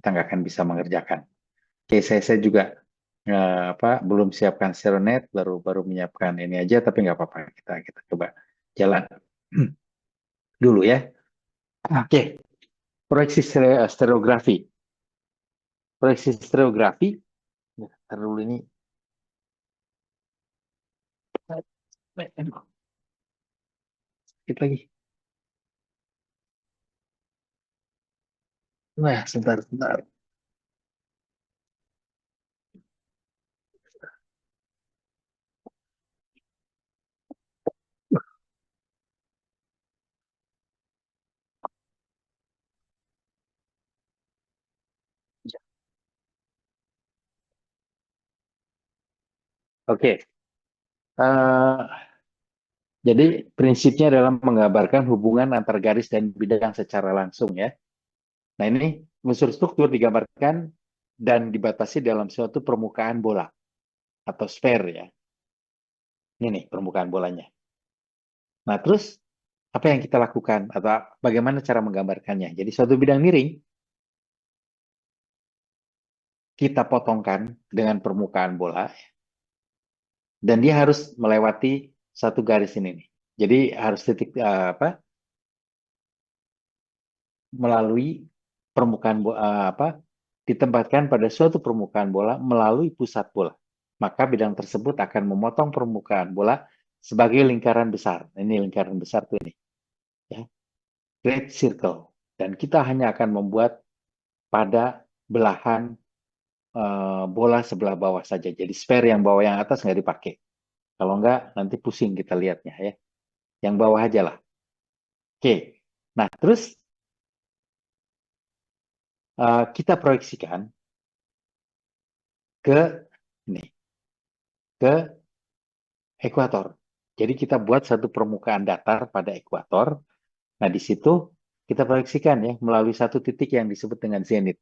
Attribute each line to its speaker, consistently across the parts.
Speaker 1: kita nggak akan bisa mengerjakan. Oke, saya juga belum siapkan Seronet, baru menyiapkan ini aja, tapi nggak apa-apa, kita coba jalan dulu ya. Oke, proyeksi stereografi. Proyeksi stereografi, ntar dulu ini. Aduh, sedikit lagi. Nah, sebentar. Oke, jadi prinsipnya adalah menggambarkan hubungan antar garis dan bidang secara langsung ya. Nah ini unsur struktur digambarkan dan dibatasi dalam suatu permukaan bola atau sphere ya. Ini nih permukaan bolanya. Nah terus apa yang kita lakukan atau bagaimana cara menggambarkannya? Jadi suatu bidang miring kita potongkan dengan permukaan bola dan dia harus melewati satu garis ini nih. Jadi harus melalui permukaan ditempatkan pada suatu permukaan bola melalui pusat bola. Maka bidang tersebut akan memotong permukaan bola sebagai lingkaran besar. Ini lingkaran besar tuh ini, ya, great circle. Dan kita hanya akan membuat pada belahan bola sebelah bawah saja. Jadi spare yang bawah yang atas nggak dipakai. Kalau nggak nanti pusing kita lihatnya ya. Yang bawah aja lah. Oke. Nah terus kita proyeksikan ke ini ke ekuator. Jadi kita buat satu permukaan datar pada ekuator. Nah, di situ kita proyeksikan ya melalui satu titik yang disebut dengan zenit.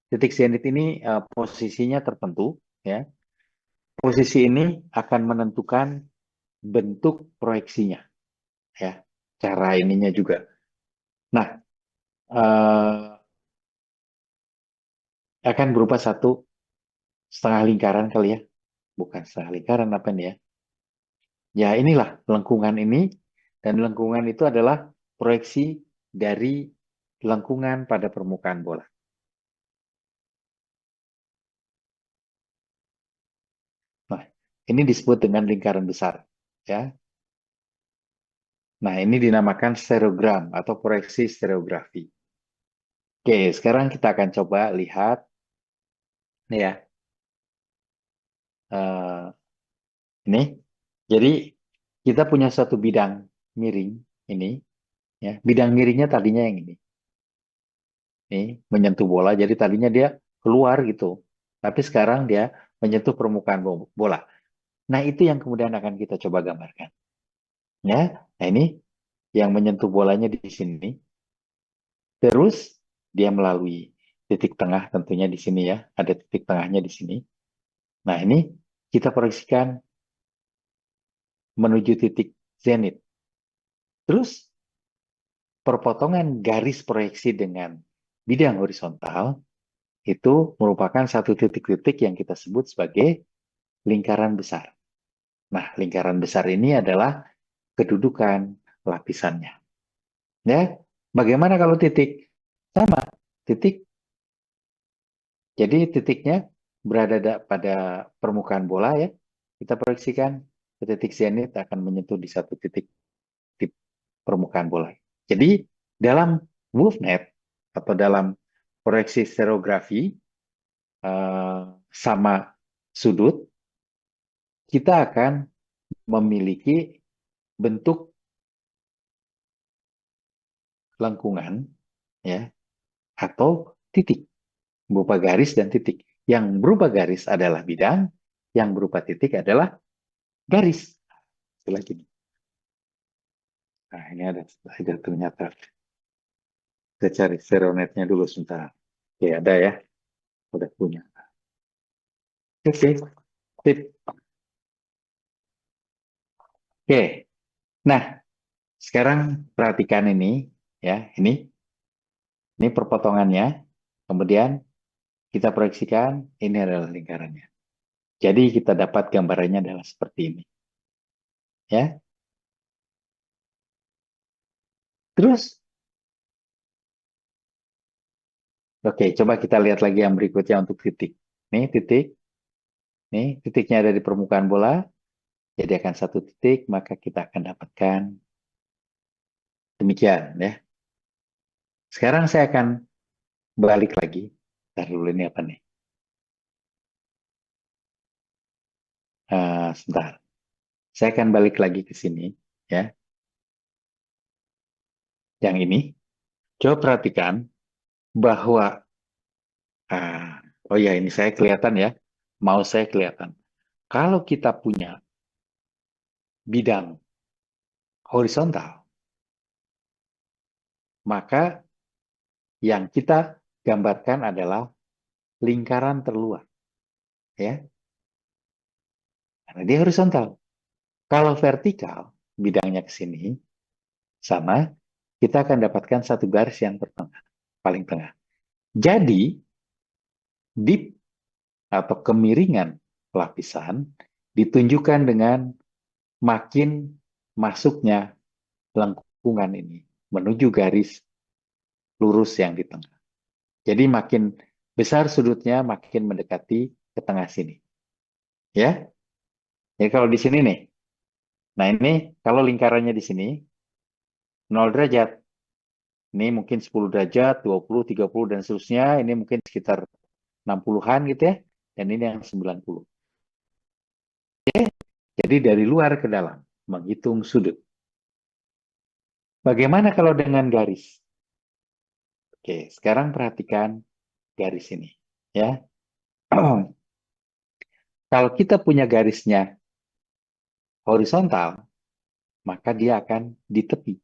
Speaker 1: Titik zenit ini posisinya tertentu ya. Posisi ini akan menentukan bentuk proyeksinya ya. Cara ininya juga. Nah, akan berupa satu setengah lingkaran kali ya. Bukan setengah lingkaran apa nih ya? Ya, inilah lengkungan ini dan lengkungan itu adalah proyeksi dari lengkungan pada permukaan bola. Nah, ini disebut dengan lingkaran besar, ya. Nah, ini dinamakan stereogram atau proyeksi stereografi. Oke, sekarang kita akan coba lihat, nih ya, eh, ini. Jadi kita punya satu bidang miring ini, ya. Bidang miringnya tadinya yang ini menyentuh bola. Jadi tadinya dia keluar gitu, tapi sekarang dia menyentuh permukaan bola. Nah, itu yang kemudian akan kita coba gambarkan. Ya, nah ini yang menyentuh bolanya di sini. Terus dia melalui titik tengah tentunya di sini ya. Ada titik tengahnya di sini. Nah, ini kita proyeksikan menuju titik zenit. Terus perpotongan garis proyeksi dengan bidang horizontal itu merupakan satu titik-titik yang kita sebut sebagai lingkaran besar. Nah, lingkaran besar ini adalah kedudukan lapisannya. Ya, bagaimana kalau titik? Sama, titik. Jadi titiknya berada pada permukaan bola ya. Kita proyeksikan ke titik zenit akan menyentuh di satu titik di permukaan bola. Jadi dalam WolfNet atau dalam proyeksi stereografi sama sudut, kita akan memiliki bentuk lengkungan ya atau titik berupa garis dan titik. Yang berupa garis adalah bidang, yang berupa titik adalah garis. Lagi. Nah, ini ada ternyata. Kita cari seronetnya dulu sebentar. Oke, ada ya. Udah punya. Oke, sip. Oke. Nah, sekarang perhatikan ini ya. Ini perpotongannya. Kemudian kita proyeksikan, ini adalah lingkarannya. Jadi kita dapat gambarannya adalah seperti ini. Ya. Terus, oke, coba kita lihat lagi yang berikutnya untuk titik. Nih titik, nih titiknya ada di permukaan bola. Jadi akan satu titik, maka kita akan dapatkan demikian ya. Sekarang saya akan balik lagi. Ntar dulu ini apa nih? Sebentar. Saya akan balik lagi ke sini ya. Yang ini. Coba perhatikan bahwa oh ya ini saya kelihatan ya. Mau saya kelihatan. Kalau kita punya bidang horizontal, maka yang kita gambarkan adalah lingkaran terluar ya. Karena dia horizontal. Kalau vertikal, bidangnya ke sini sama, kita akan dapatkan satu garis yang tertengah, paling tengah. Jadi, dip atau kemiringan lapisan ditunjukkan dengan makin masuknya lengkungan ini menuju garis lurus yang di tengah. Jadi makin besar sudutnya, makin mendekati ke tengah sini. Ya, jadi kalau di sini nih, nah ini kalau lingkarannya di sini 0 derajat, ini mungkin 10 derajat, 20, 30 dan seterusnya, ini mungkin sekitar 60-an gitu ya, dan ini yang 90. Jadi dari luar ke dalam, menghitung sudut. Bagaimana kalau dengan garis? Oke, sekarang perhatikan garis ini. Ya, kalau kita punya garisnya horizontal, maka dia akan di tepi.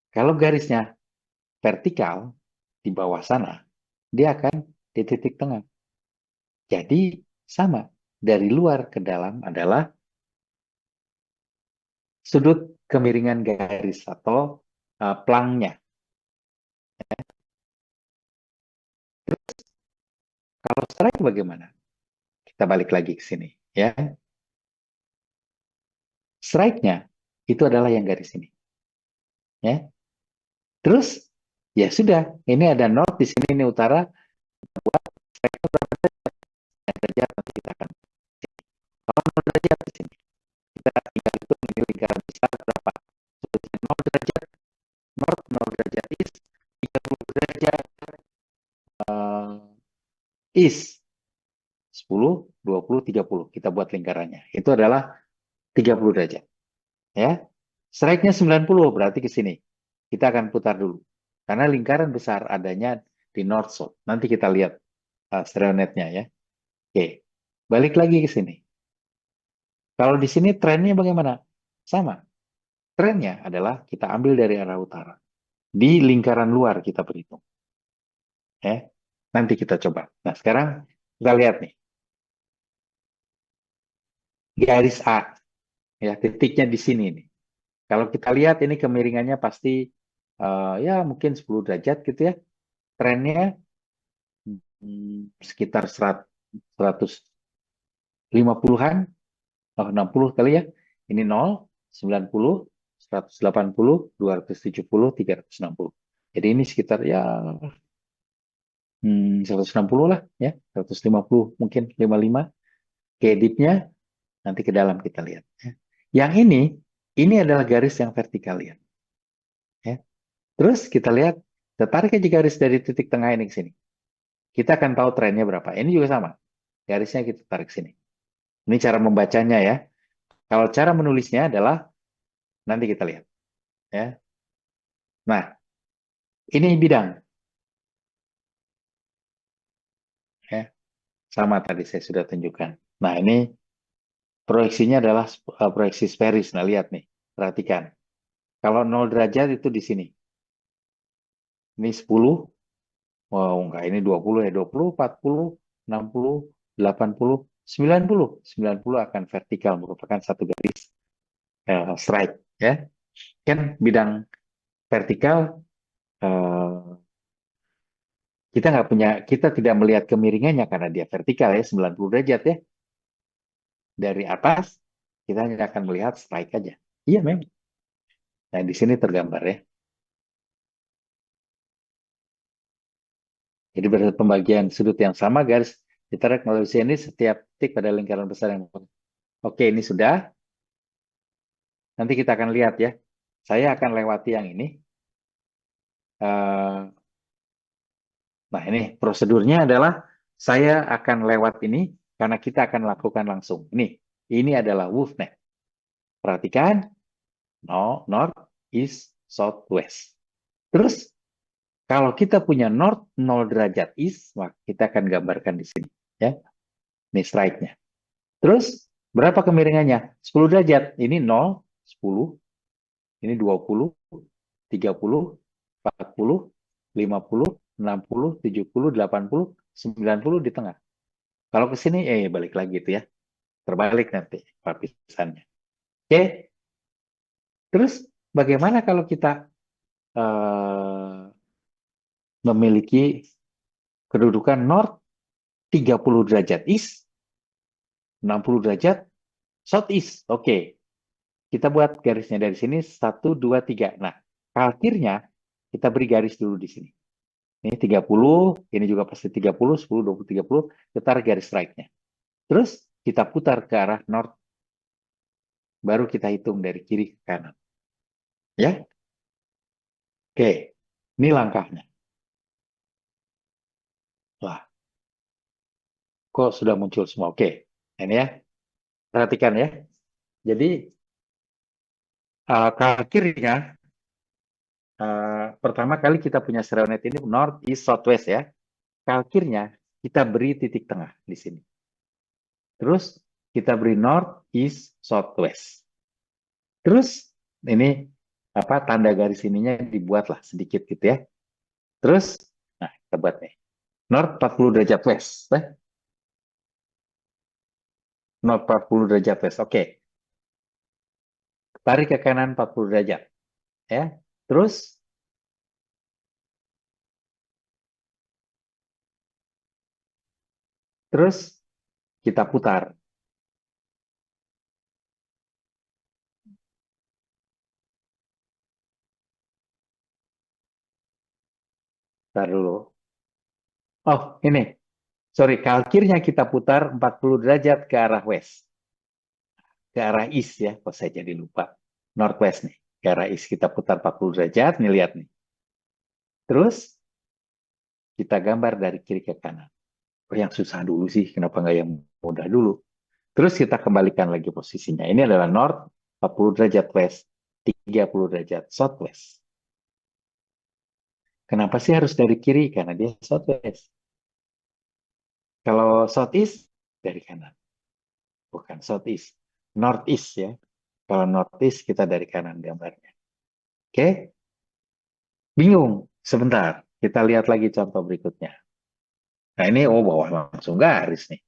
Speaker 1: Kalau garisnya vertikal, di bawah sana, dia akan di titik tengah. Jadi sama, dari luar ke dalam adalah sudut kemiringan garis atau plangnya. Kalau strike bagaimana? Kita balik lagi ke sini. Ya, strike-nya itu adalah yang garis ini. Ya, terus ya sudah, ini ada north di sini, ini utara. Strike-nya berapa derajat? Nanti kita akan kalau 0 derajat di sini. Kita tinggal hitung ini lingkaran besar berapa? Sudutnya 0 derajat, north 0 derajat east, 30 derajat east. 10, 20, 30. Kita buat lingkarannya. Itu adalah 30 derajat. Ya. Strike-nya 90 berarti ke sini. Kita akan putar dulu. Karena lingkaran besar adanya di north south. Nanti kita lihat stereonetnya ya. Oke. Balik lagi ke sini. Kalau di sini trennya bagaimana? Sama. Trennya adalah kita ambil dari arah utara. Di lingkaran luar kita berhitung. Ya. Nanti kita coba. Nah, sekarang kita lihat nih. Garis A. Ya, titiknya di sini nih. Kalau kita lihat ini kemiringannya pasti ya mungkin 10 derajat gitu ya. Trennya sekitar 150-an, 60 kali ya. Ini 0, 90, 180, 270, 360. Jadi ini sekitar ya 160 lah ya, 150 mungkin 55. Kedipnya nanti ke dalam kita lihat. Ya. Yang ini adalah garis yang vertikal ya. Ya. Terus kita lihat, kita tarik aja garis dari titik tengah ini ke sini. Kita akan tahu trennya berapa. Ini juga sama. Garisnya kita tarik sini. Ini cara membacanya ya. Kalau cara menulisnya adalah nanti kita lihat. Ya. Nah, ini bidang. Ya. Sama tadi saya sudah tunjukkan. Nah, ini proyeksinya adalah proyeksi sferis. Nah, lihat nih. Perhatikan. Kalau 0 derajat itu di sini. Ini 10. Oh, enggak. Ini 20 ya. 20, 40, 60, 80, 90. 90 akan vertikal. Merupakan satu garis strike. Ya. Kan bidang vertikal kita tidak melihat kemiringannya karena dia vertikal ya, 90 derajat ya. Dari atas, kita hanya akan melihat strike aja. Iya, memang. Nah, di sini tergambar ya. Jadi berdasarkan pembagian sudut yang sama, garis ditarik melalui sini setiap titik pada lingkaran besar yang... Oke, ini sudah. Nanti kita akan lihat ya. Saya akan lewati yang ini. Eh, Nah, ini prosedurnya adalah saya akan lewat ini karena kita akan lakukan langsung. Ini adalah WolfNet. Perhatikan, no, north, east, south, west. Terus, kalau kita punya north 0 derajat east, maka kita akan gambarkan di sini. Ya, ini strike-nya. Terus, berapa kemiringannya? 10 derajat. Ini 0, 10, ini 20, 30, 40, 50, 60, 70, 80, 90 di tengah. Kalau ke sini, balik lagi itu ya. Terbalik nanti partisannya. Oke, terus bagaimana kalau kita eh, memiliki kedudukan north 30 derajat east, 60 derajat southeast. Oke, kita buat garisnya dari sini, 1, 2, 3. Nah, parkirnya kita beri garis dulu di sini. Ini 30, ini juga pasti 30, 10, 20, 30. Kita tarik garis strike-nya. Terus kita putar ke arah north, baru kita hitung dari kiri ke kanan. Ya, oke. Ini langkahnya. Lah, kok sudah muncul semua? Oke, ini ya. Perhatikan ya. Jadi, kirinya, pertama kali kita punya seronet ini north, east, south, west ya. Kalkirnya kita beri titik tengah di sini. Terus kita beri north, east, south, west. Terus ini apa tanda garis ininya dibuatlah sedikit gitu ya. Terus, nah kita buat nih. North 40 derajat west. North 40 derajat west. Oke. Tarik ke kanan 40 derajat. Ya. Terus, terus kita putar. Tar dulu. Oh, ini. Sorry, kalkirnya kita putar 40 derajat ke arah west. Ke arah east ya. Kok saya jadi lupa. Northwest nih. Ke arah east kita putar 40 derajat. Nih lihat nih. Terus kita gambar dari kiri ke kanan. Oh, yang susah dulu sih. Kenapa nggak yang mudah dulu? Terus kita kembalikan lagi posisinya. Ini adalah north 40 derajat west. 30 derajat southwest. Kenapa sih harus dari kiri? Karena dia southwest. Kalau southeast, dari kanan. Bukan southeast. Northeast ya. Kalau northeast, kita dari kanan gambarnya. Oke? Bingung? Sebentar. Kita lihat lagi contoh berikutnya. Nah, ini, bawah langsung garis nih.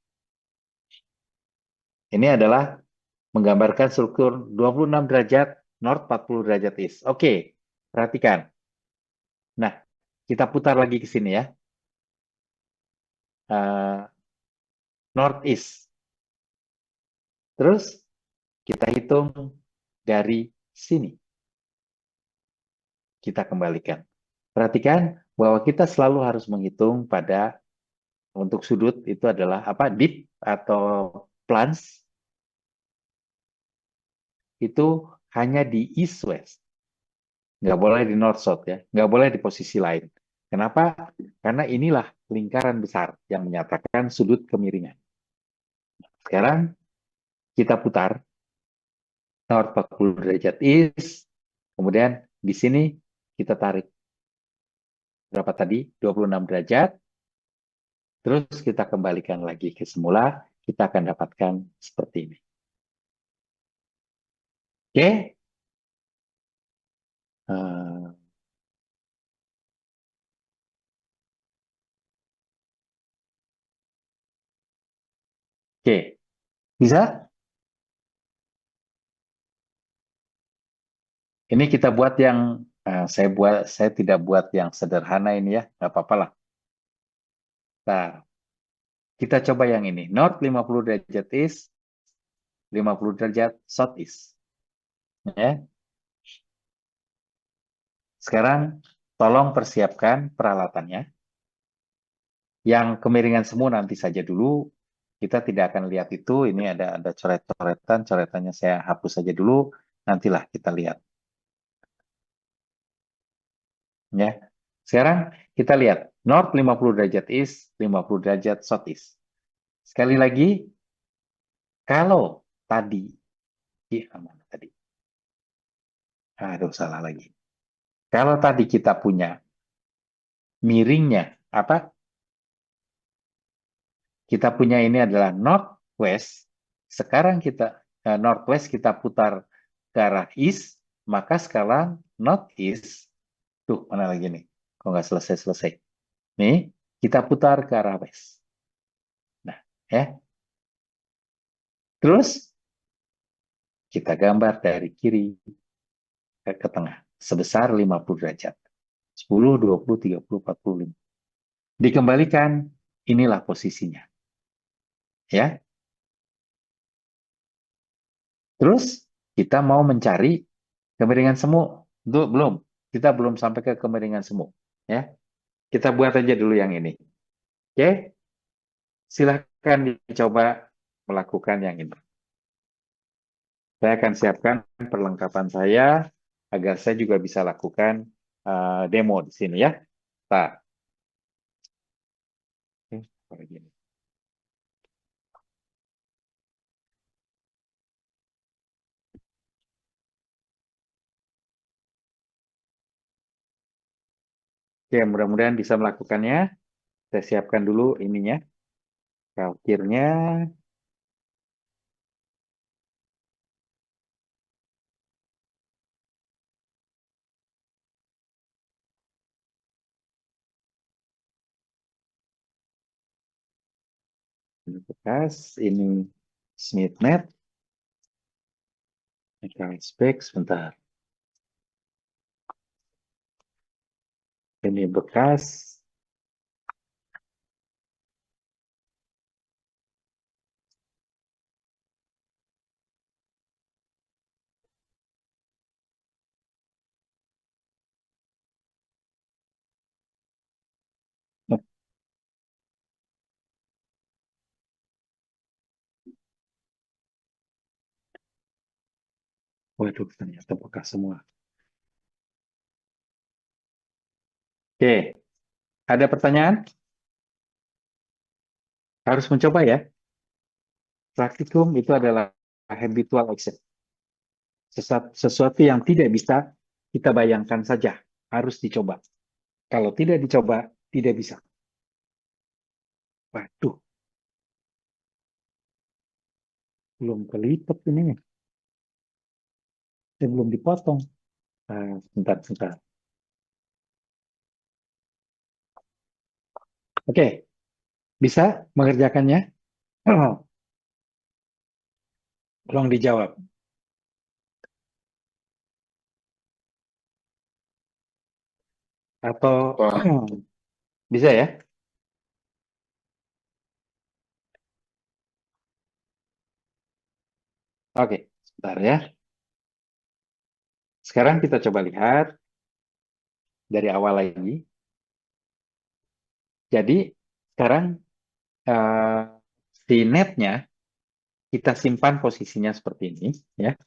Speaker 1: Ini adalah menggambarkan struktur 26 derajat north, 40 derajat east. Oke, perhatikan. Nah, kita putar lagi ke sini ya. North east. Terus kita hitung dari sini. Kita kembalikan. Perhatikan bahwa kita selalu harus menghitung pada untuk sudut itu adalah apa? Deep atau plunge itu hanya di east west. Nggak boleh di north south ya. Nggak boleh di posisi lain. Kenapa? Karena inilah lingkaran besar yang menyatakan sudut kemiringan. Sekarang kita putar north 40 derajat east. Kemudian di sini kita tarik berapa tadi? 26 derajat. Terus kita kembalikan lagi ke semula. Kita akan dapatkan seperti ini. Oke? Uh, Oke, bisa? Ini kita buat yang saya tidak buat yang sederhana ini ya, nggak apa-apa lah. Nah, kita coba yang ini. North 50 derajat east, 50 derajat southeast. Ya. Sekarang tolong persiapkan peralatannya. Yang kemiringan semu nanti saja dulu. Kita tidak akan lihat itu. Ini ada coret-coretan. Coretannya saya hapus saja dulu. Nantilah kita lihat. Ya. Sekarang kita lihat. North 50 derajat east, 50 derajat southeast. Sekali lagi, kalau tadi, mana tadi? Aduh, salah lagi. Kalau tadi kita punya miringnya, apa? Kita punya ini adalah northwest. Sekarang kita northwest kita putar ke arah east, maka sekarang northeast. Tuh, mana lagi nih? Kok nggak selesai-selesai? Nih, kita putar ke arah west. Nah, ya. Terus kita gambar dari kiri ke tengah sebesar 50 derajat. 10, 20, 30, 45. Dikembalikan, inilah posisinya. Ya. Terus kita mau mencari kemiringan semu. Belum. Kita belum sampai ke kemiringan semu. Ya. Kita buat aja dulu yang ini. Oke. Silahkan dicoba melakukan yang ini. Saya akan siapkan perlengkapan saya agar saya juga bisa lakukan demo di sini ya. Nah, oke, gini. Oke, mudah-mudahan bisa melakukannya. Saya siapkan dulu ininya, kalkirnya. Ini bekas, ini SmithNet, ini spek, sebentar. Ini bekas. Waduh, ternyata bekas semua. Oke, ada pertanyaan? Harus mencoba ya. Praktikum itu adalah habitual action. Sesuatu yang tidak bisa kita bayangkan saja. Harus dicoba. Kalau tidak dicoba, tidak bisa. Waduh, belum kelipet ini. Saya belum dipotong. Sebentar, sebentar. Oke, bisa mengerjakannya? Tolong dijawab. Atau bisa ya? Oke, sebentar ya. Sekarang kita coba lihat dari awal lagi. Jadi sekarang eh, si netnya kita simpan posisinya seperti ini, ya.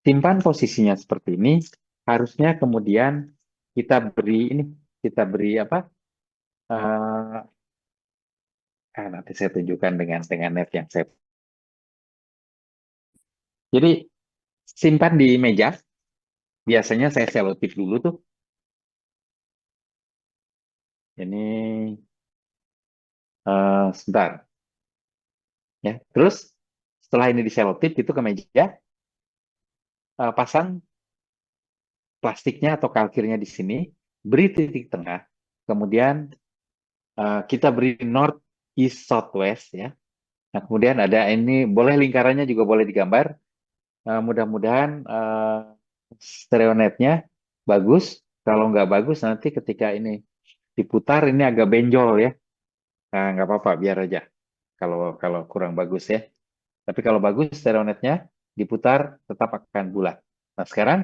Speaker 1: Simpan posisinya seperti ini. Harusnya kemudian kita beri ini, kita beri apa? eh nanti saya tunjukkan dengan net yang saya. Jadi simpan di meja. Biasanya saya selotip dulu tuh. Ini sebentar, ya. Terus setelah ini diselotip itu ke meja, pasang plastiknya atau kalkirnya di sini, beri titik tengah, kemudian kita beri north, east, south, west ya. Nah, kemudian ada ini, boleh lingkarannya juga boleh digambar. Mudah-mudahan stereonetnya bagus. Kalau nggak bagus nanti ketika ini diputar ini agak benjol ya. Nah, nggak apa-apa, biar aja. Kalau kalau kurang bagus ya. Tapi kalau bagus stereonetnya diputar tetap akan bulat. Nah, sekarang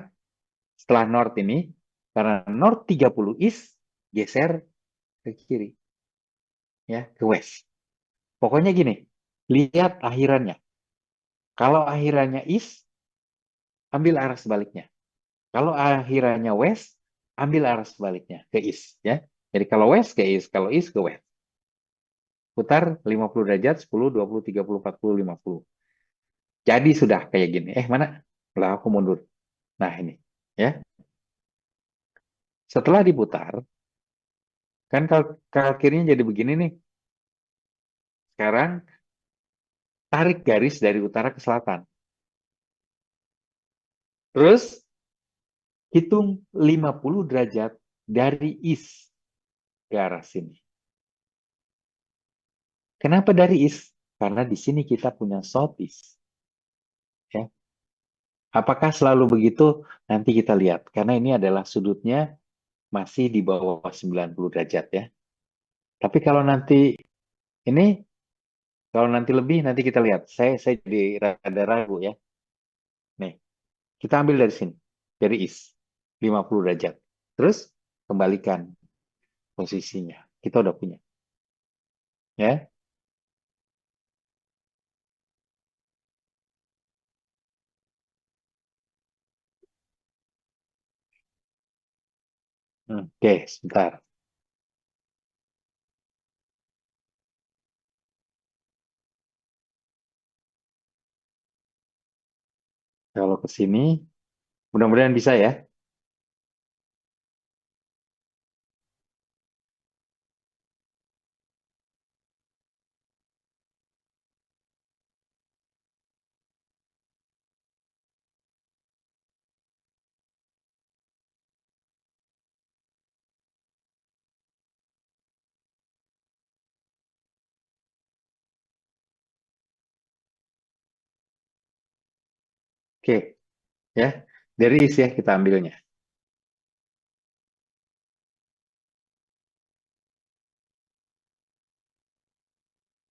Speaker 1: setelah north ini, karena north 30 east, geser ke kiri, ya, ke west. Pokoknya gini, lihat akhirannya. Kalau akhirannya east, ambil arah sebaliknya. Kalau akhirannya west, ambil arah sebaliknya ke east, ya. Jadi kalau west ke east, kalau east ke west. Putar 50 derajat, 10, 20, 30, 40, 50. Jadi sudah kayak gini. Mana? Lah aku mundur. Nah, ini. Ya. Setelah diputar, kan kalkirnya jadi begini nih. Sekarang tarik garis dari utara ke selatan. Terus hitung 50 derajat dari east ke arah sini. Kenapa dari east? Karena di sini kita punya southeast. Ya. Apakah selalu begitu? Nanti kita lihat. Karena ini adalah sudutnya masih di bawah 90 derajat ya. Tapi ini kalau nanti lebih nanti kita lihat. Saya jadi rada ragu ya. Nih, kita ambil dari sini. Dari east 50 derajat. Terus kembalikan posisinya. Kita udah punya, ya. Oke, sebentar. Kalau ke sini, mudah-mudahan bisa ya. Oke, ya. Dari east ya kita ambilnya.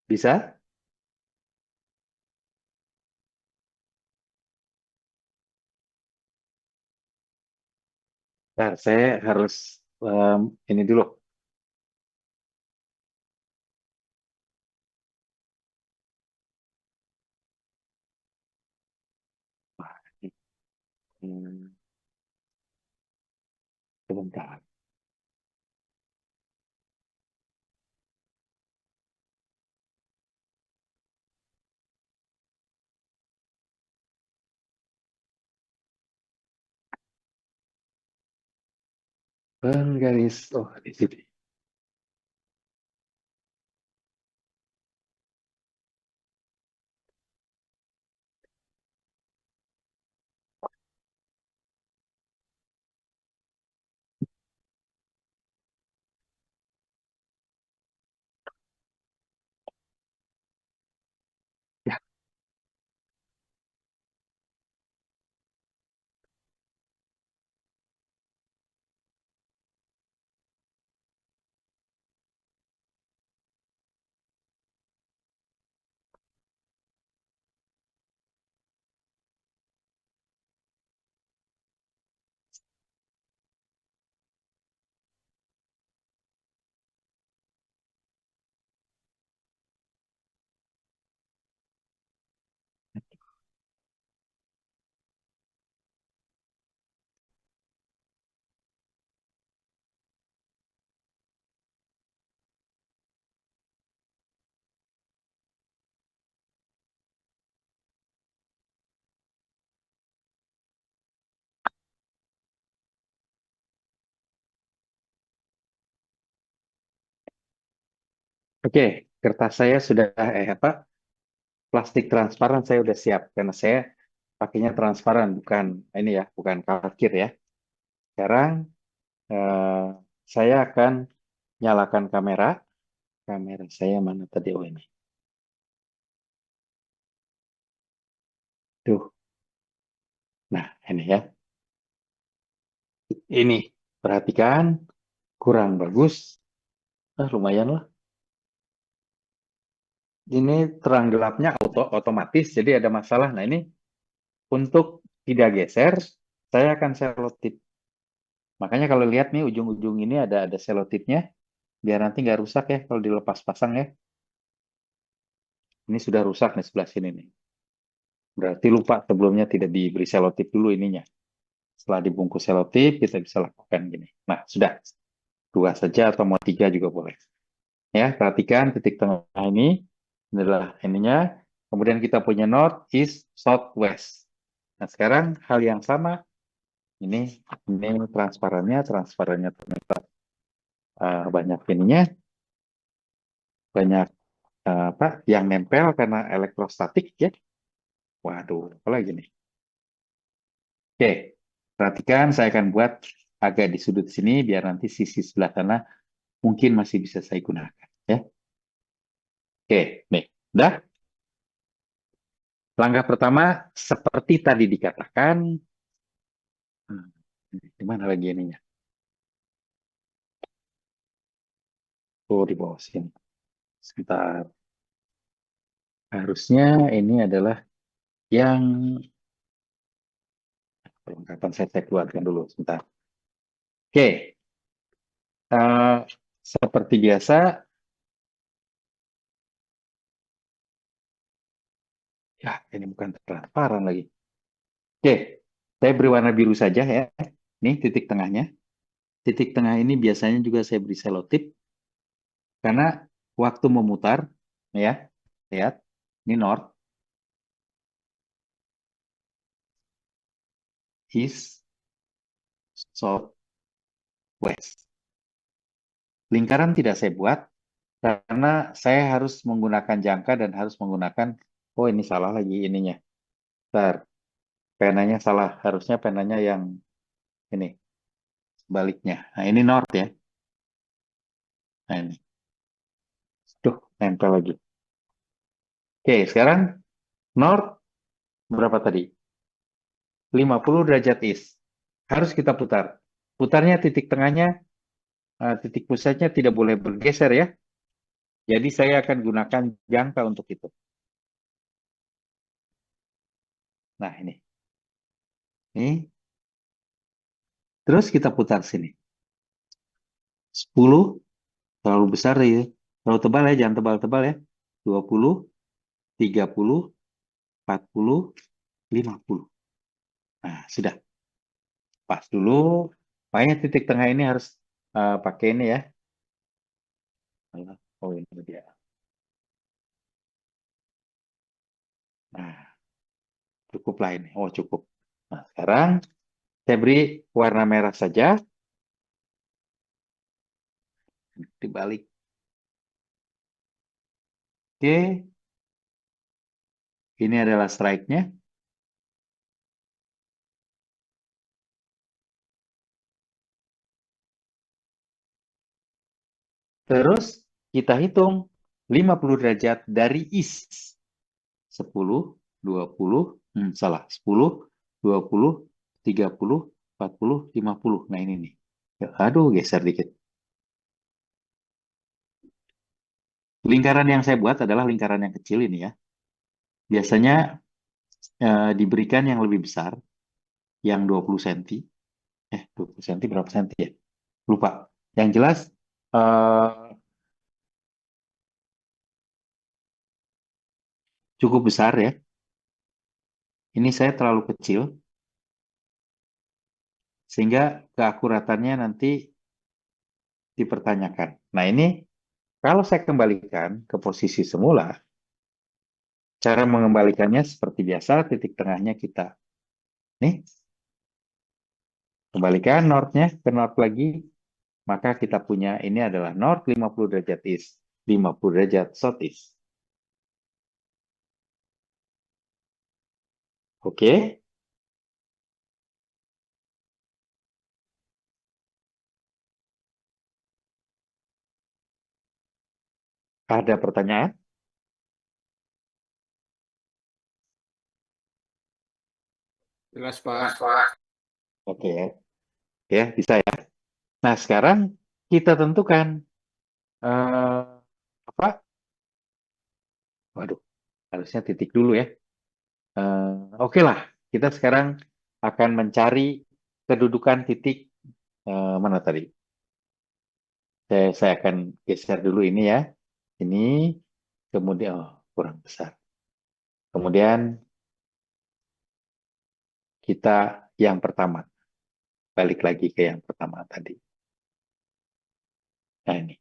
Speaker 1: Bisa? Nah, saya harus ini dulu. Hmm, sebentar. Penggaris. Oh, di sini. Ya, oke, kertas saya sudah plastik transparan saya udah siap karena saya pakainya transparan bukan ini ya, bukan kalkir ya. Sekarang eh, saya akan nyalakan kamera. Kamera saya mana tadi? Oh ini. Tuh. Nah, ini ya. Ini perhatikan kurang bagus. Lumayan lah. ini terang gelapnya otomatis, jadi ada masalah. Nah, ini untuk tidak geser, saya akan selotip. Makanya kalau lihat nih ujung-ujung ini ada selotipnya, biar nanti nggak rusak ya kalau dilepas pasang ya. Ini sudah rusak nih sebelah sini nih. Berarti lupa sebelumnya tidak diberi selotip dulu ininya. Setelah dibungkus selotip, kita bisa lakukan gini. Nah, sudah. Dua saja atau mau tiga juga boleh. Ya, perhatikan titik tengah ini adalah ininya. Kemudian kita punya north, east, south, west. Nah, sekarang hal yang sama. Ini transparannya ternyata banyak ininya, banyak apa yang nempel karena elektrostatik ya. Waduh, apa lagi nih? Oke, perhatikan saya akan buat agak di sudut sini biar nanti sisi sebelah sana mungkin masih bisa saya gunakan ya. Oke, nih, udah. Langkah pertama seperti tadi dikatakan, hmm, di mana lagi ininya? Oh, di bawah sini. Sebentar. Harusnya ini adalah yang perlengkapan saya keluarkan dulu sebentar. Oke, eh, seperti biasa, ya ini bukan transparan lagi. Oke, saya beri warna biru saja ya. Ini titik tengahnya. Titik tengah ini biasanya juga saya beri selotip karena waktu memutar, ya, lihat, ini north, east, south, west. Lingkaran tidak saya buat karena saya harus menggunakan jangka dan harus menggunakan, oh ini salah lagi ininya. Bentar, penanya salah. Harusnya penanya yang ini, sebaliknya. Nah, ini north ya. Nah, ini. Tuh, nempel lagi. Oke, sekarang north berapa tadi? 50 derajat east. Harus kita putar. Putarnya titik tengahnya, titik pusatnya tidak boleh bergeser ya. Jadi saya akan gunakan jangka untuk itu. Nah, ini. Ini. Terus kita putar sini. 10, terlalu besar ya. Terlalu tebal ya, jangan tebal-tebal ya. 20, 30, 40, 50. Nah, sudah. Pas dulu. Makanya titik tengah ini harus pakai ini ya. Oh, ini dia. Nah, cukuplah ini. Oh, cukup. Nah, sekarang saya beri warna merah saja. Dibalik. Oke, ini adalah strike-nya. Terus kita hitung 50 derajat dari east. 10, 20, salah. 10, 20, 30, 40, 50. Nah, ini nih. Aduh, geser dikit. Lingkaran yang saya buat adalah lingkaran yang kecil ini ya. Biasanya diberikan yang lebih besar, yang 20 cm. 20 cm berapa cm ya? Lupa. Yang jelas, eh, cukup besar ya. Ini saya terlalu kecil, sehingga keakuratannya nanti dipertanyakan. Nah, ini kalau saya kembalikan ke posisi semula, cara mengembalikannya seperti biasa, titik tengahnya kita. Nih, kembalikan north-nya ke north lagi, maka kita punya ini adalah north 50 derajat east, 50 derajat south east. Oke, ada pertanyaan?
Speaker 2: Jelas, Pak.
Speaker 1: Oke, ya bisa ya. Nah, sekarang kita tentukan apa Waduh, harusnya titik dulu ya. Oke lah, kita sekarang akan mencari kedudukan titik mana tadi? Saya akan geser dulu ini ya. Ini, kemudian, oh, kurang besar. Kemudian kita yang pertama. Balik lagi ke yang pertama tadi. Nah ini,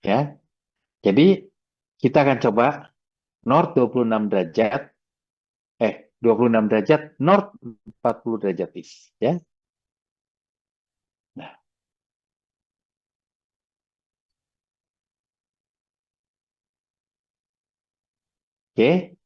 Speaker 1: ya. Jadi, kita akan coba north 26 derajat, 26 derajat, north 40 derajat east. Ya. Nah, oke.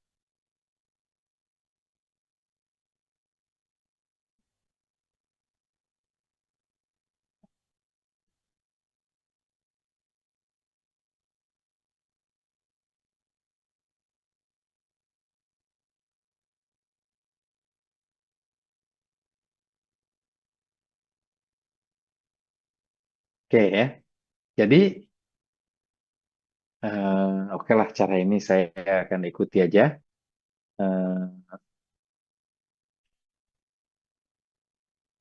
Speaker 1: Oke ya. Jadi, oke lah, cara ini saya akan ikuti aja. Eh,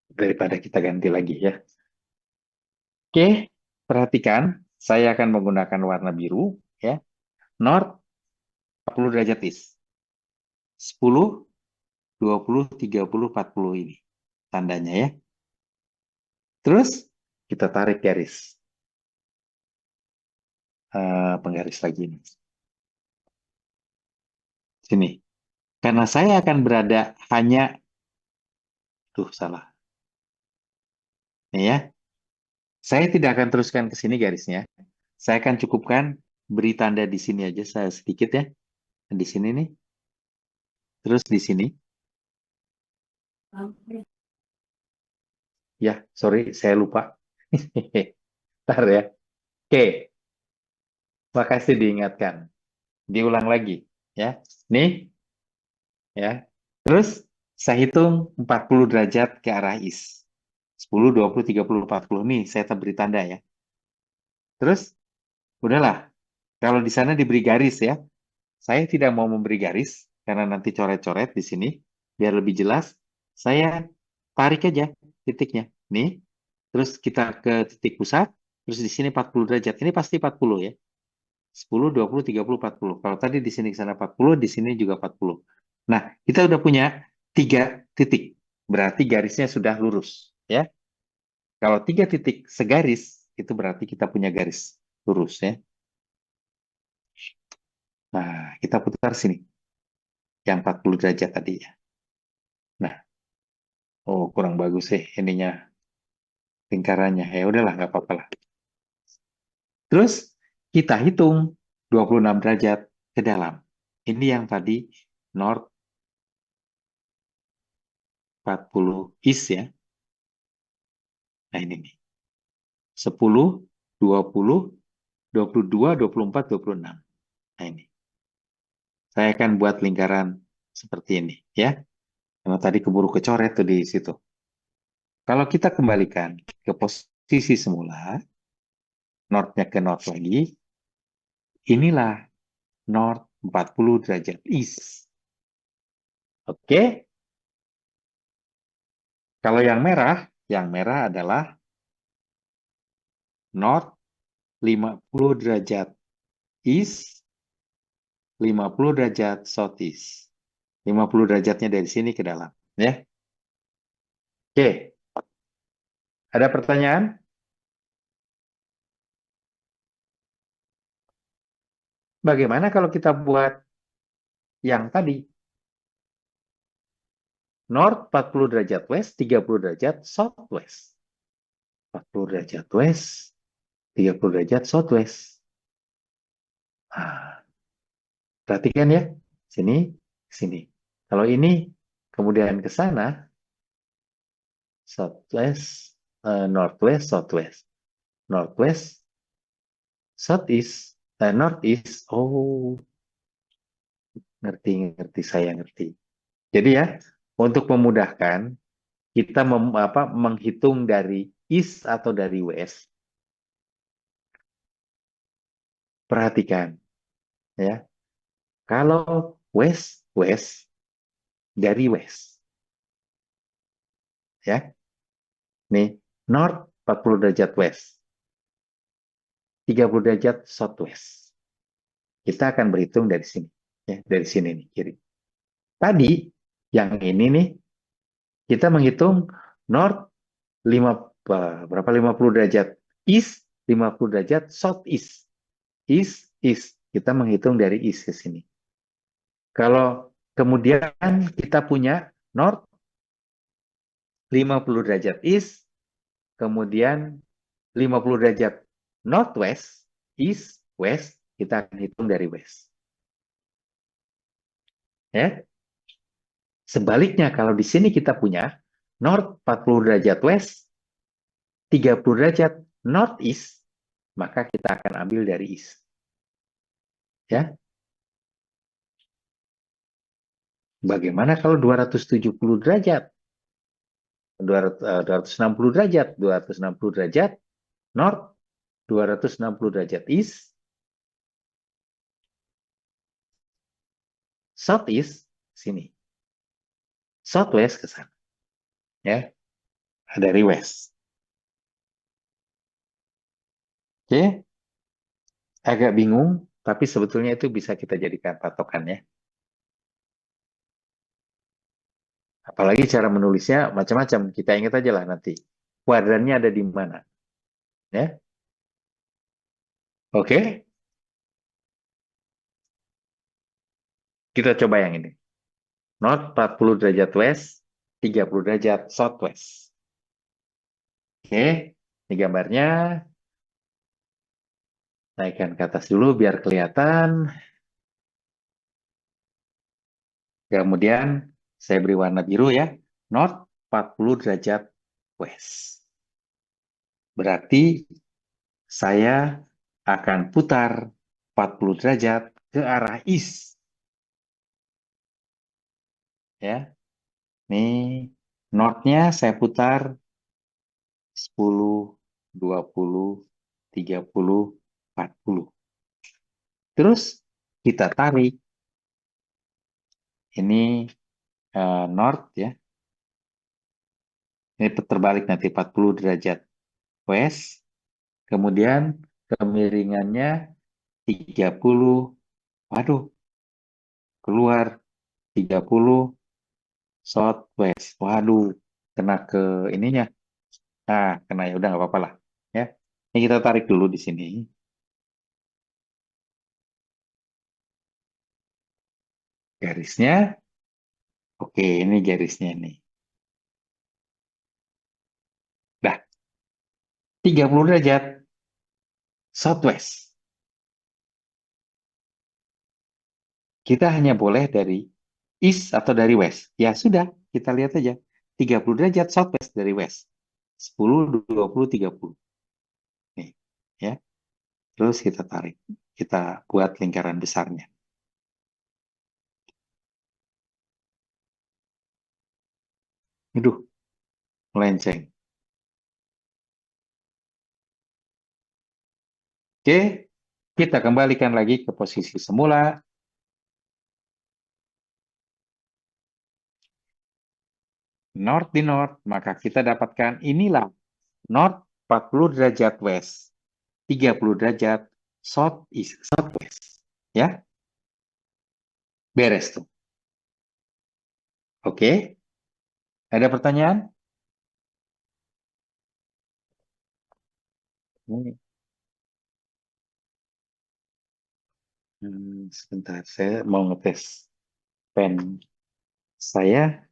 Speaker 1: Daripada kita ganti lagi ya. Oke, perhatikan. Saya akan menggunakan warna biru. Ya. North 40 derajat east. 10, 20, 30, 40 ini. Tandanya ya. Terus, kita tarik garis. Penggaris lagi ini. Sini. Karena saya akan berada hanya, salah. Nih ya. Saya tidak akan teruskan ke sini garisnya. Saya akan cukupkan beri tanda di sini aja, saya sedikit ya. Di sini nih. Terus di sini. Ya, sorry, saya lupa. Bentar ya. Oke, makasih diingatkan. Diulang lagi. Ya, nih. Ya. Terus saya hitung 40 derajat ke arah is. 10, 20, 30, 40. Nih, saya beri tanda ya. Terus, udahlah. Kalau di sana diberi garis ya. Saya tidak mau memberi garis, karena nanti coret-coret di sini. Biar lebih jelas, saya tarik aja titiknya. Nih, terus kita ke titik pusat, terus di sini 40 derajat. Ini pasti 40 ya. 10, 20, 30, 40. Kalau tadi di sini ke sana 40, di sini juga 40. Nah, kita udah punya 3 titik. Berarti garisnya sudah lurus. Ya. Kalau 3 titik segaris, itu berarti kita punya garis lurus ya. Nah, kita putar sini. Yang 40 derajat tadi ya. Nah, oh kurang bagus sih ininya lingkarannya. Ya udahlah, nggak apa-apa lah. Terus kita hitung 26 derajat ke dalam. Ini yang tadi north 40 east ya. Nah ini nih. 10, 20, 22, 24, 26. Nah ini. Saya akan buat lingkaran seperti ini ya. Karena tadi keburu kecoret tuh di situ. Kalau kita kembalikan ke posisi semula, north-nya ke north lagi, inilah north 40 derajat east. Oke. Kalau yang merah adalah north 50 derajat east, 50 derajat southeast. 50 derajatnya dari sini ke dalam, ya. Oke. Ada pertanyaan? Bagaimana kalau kita buat yang tadi? North 40 derajat west, 30 derajat southwest. 40 derajat west, 30 derajat southwest. Nah, perhatikan ya. Sini, sini. Kalau ini kemudian ke sana, southwest, northwest, southwest. Northwest, southeast, northeast. Oh, ngerti, ngerti, saya ngerti. Jadi ya, untuk memudahkan, kita menghitung dari east atau dari west. Perhatikan, ya. Kalau west, west dari west. Ya, nih, north 40 derajat west, 30 derajat southwest. Kita akan berhitung dari sini. Ya, dari sini nih, kiri. Tadi, yang ini nih, kita menghitung north 50 derajat east, 50 derajat southeast. East, east. Kita menghitung dari east ke sini. Kalau kemudian kita punya north 50 derajat east, kemudian 50 derajat northwest, east, west, kita akan hitung dari west. Ya. Sebaliknya kalau di sini kita punya north 40 derajat west, 30 derajat northeast, maka kita akan ambil dari east. Ya. Bagaimana kalau 270 derajat? 260 derajat, 260 derajat north, 260 derajat east, southeast sini. Southwest ke sana. Ya. Dari west. Oke. Agak bingung, tapi sebetulnya itu bisa kita jadikan patokannya. Apalagi cara menulisnya macam-macam. Kita ingat aja lah nanti. Kuadrannya ada di mana. Ya. Oke. Kita coba yang ini. North 40 derajat west, 30 derajat southwest. Oke. Ini gambarnya. Naikkan ke atas dulu biar kelihatan. Kemudian saya beri warna biru ya. North 40 derajat west. Berarti saya akan putar 40 derajat ke arah east. Ya. Nih, north-nya saya putar 10, 20, 30, 40. Terus kita tarik. Ini north ya. Ini terbalik nanti 40 derajat west. Kemudian kemiringannya 30. Waduh, keluar 30 southwest. Waduh, kena ke ininya. Nah, kena ya udah nggak apa-apa lah. Ya, ini kita tarik dulu di sini. Garisnya, oke, ini garisnya nih. Dah, 30 derajat southwest. Kita hanya boleh dari east atau dari west. Ya sudah, kita lihat aja. 30 derajat southwest dari west. 10, 20, 30. Nih, ya. Terus kita tarik. Kita buat lingkaran besarnya. Aduh, melenceng. Oke, kita kembalikan lagi ke posisi semula. North di north, maka kita dapatkan inilah north 40 derajat west, 30 derajat southeast, southwest. Ya, beres tuh. Oke, ada pertanyaan? Ini, sebentar, saya mau ngetes pen saya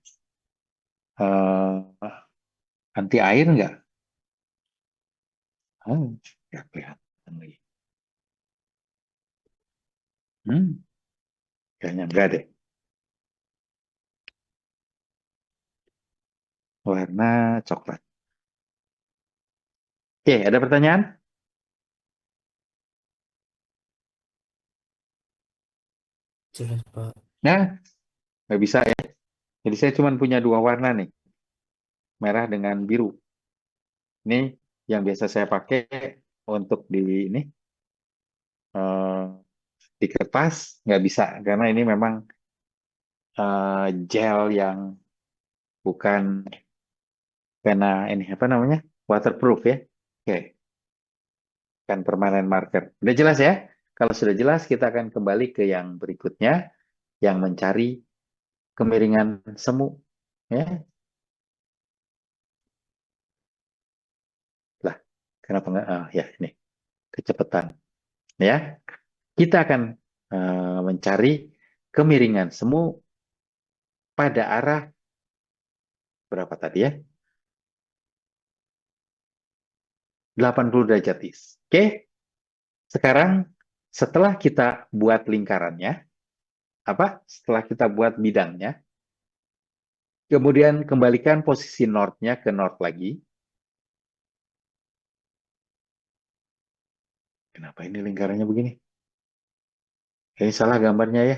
Speaker 1: anti air nggak? Nggak kelihatan lagi. Kayaknya enggak deh. Warna coklat. Oke, ada pertanyaan?
Speaker 3: Jelas, Pak.
Speaker 1: Nah, nggak bisa ya. Jadi saya cuma punya dua warna nih, merah dengan biru. Ini yang biasa saya pakai untuk di ini Di kertas nggak bisa, karena ini memang gel yang bukan pena ini apa namanya, waterproof ya. Oke, kan permanen marker. Udah jelas ya? Kalau sudah jelas, kita akan kembali ke yang berikutnya, yang mencari kemiringan semu. Ya, lah, kenapa nggak? Ya, ini kecepatan. Ya, kita akan mencari kemiringan semu pada arah berapa tadi ya? 80 derajat is. Oke, sekarang setelah kita buat lingkarannya, setelah kita buat bidangnya, kemudian kembalikan posisi north-nya ke north lagi. Kenapa ini lingkarannya begini? Ini salah gambarnya ya.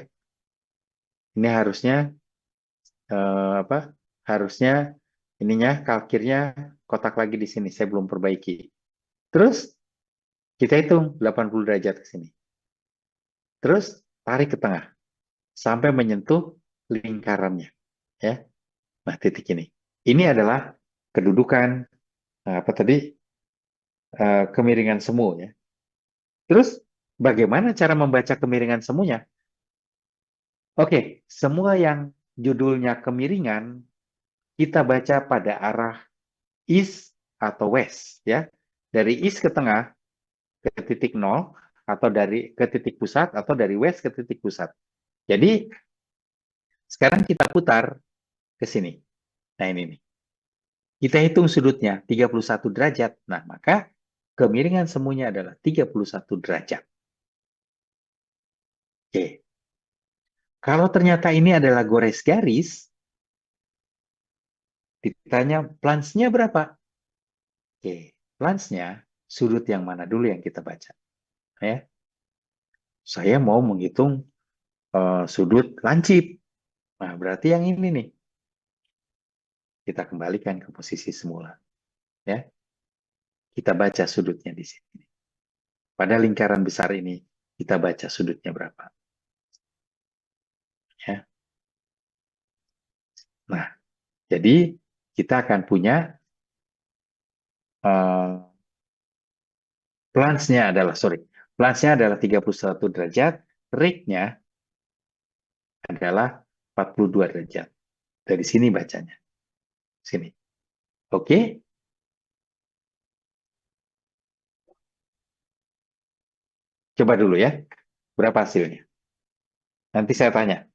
Speaker 1: Ini harusnya apa? Harusnya ininya kalkirnya kotak lagi di sini. Saya belum perbaiki. Terus kita hitung 80 derajat ke sini. Terus tarik ke tengah sampai menyentuh lingkarannya. Ya. Nah, titik ini. Ini adalah kedudukan apa tadi? Kemiringan semu ya. Terus bagaimana cara membaca kemiringan semuanya? Oke, semua yang judulnya kemiringan kita baca pada arah east atau west ya. Dari east ke tengah ke titik nol, atau dari ke titik pusat, atau dari west ke titik pusat. Jadi sekarang kita putar ke sini. Nah, ini nih. Kita hitung sudutnya 31 derajat. Nah, maka kemiringan semuanya adalah 31 derajat. Oke. Kalau ternyata ini adalah gores garis, ditanya plansnya berapa? Oke, plansnya sudut yang mana dulu yang kita baca? Ya, saya mau menghitung sudut lancip. Nah, berarti yang ini nih. Kita kembalikan ke posisi semula. Ya, kita baca sudutnya di sini. Pada lingkaran besar ini, kita baca sudutnya berapa. Ya. Nah, jadi kita akan punya plansnya adalah 31 derajat, rate-nya adalah 42 derajat. Dari sini bacanya. Sini. Oke? Coba dulu ya. Berapa hasilnya? Nanti saya tanya.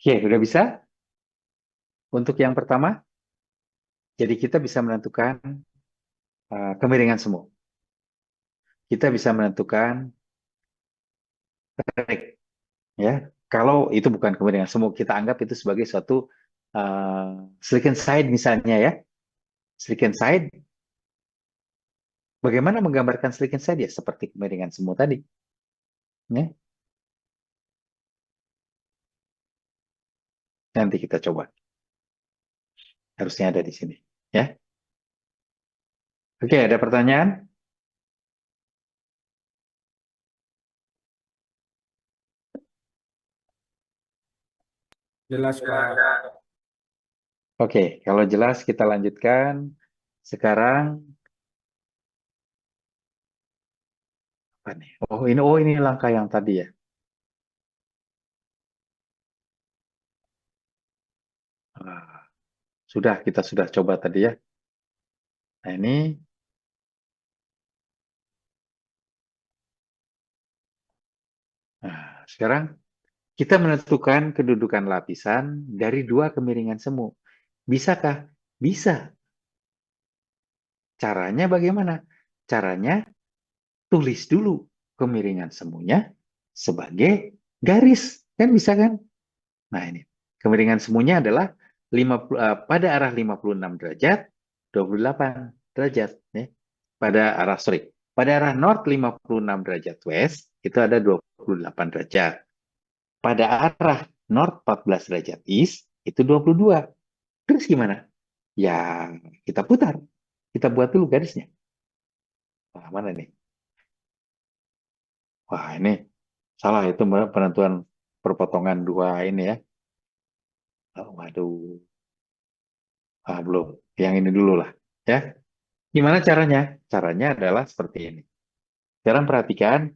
Speaker 1: Oke, udah bisa? Untuk yang pertama, jadi kita bisa menentukan kemiringan semu. Kita bisa menentukan rate. Ya, kalau itu bukan kemiringan semu, kita anggap itu sebagai suatu slick and side misalnya ya. Slick and side, bagaimana menggambarkan slick and side ya? Seperti kemiringan semu tadi. Ya, nanti kita coba. Harusnya ada di sini. Ya, oke, ada pertanyaan?
Speaker 2: Jelas, Pak.
Speaker 1: Oke, kalau jelas kita lanjutkan. Sekarang apa apa nih? Oh ini langkah yang tadi ya. Ah, kita sudah coba tadi ya. Nah, ini sekarang kita menentukan kedudukan lapisan dari dua kemiringan semu. Bisakah? Bisa. Caranya bagaimana? Caranya tulis dulu kemiringan semunya sebagai garis. Kan bisa kan? Nah ini. Kemiringan semunya adalah pada arah 56 derajat, 28 derajat. Ya. Pada arah north 56 derajat west, itu ada 28 derajat. Pada arah north 14 derajat east, itu 22. Terus gimana? Ya, kita putar. Kita buat dulu garisnya. Nah, mana nih? Wah, ini salah itu penentuan perpotongan dua ini ya. Oh, waduh. Belum. Yang ini dulu lah. Ya. Gimana caranya? Caranya adalah seperti ini. Sekarang perhatikan,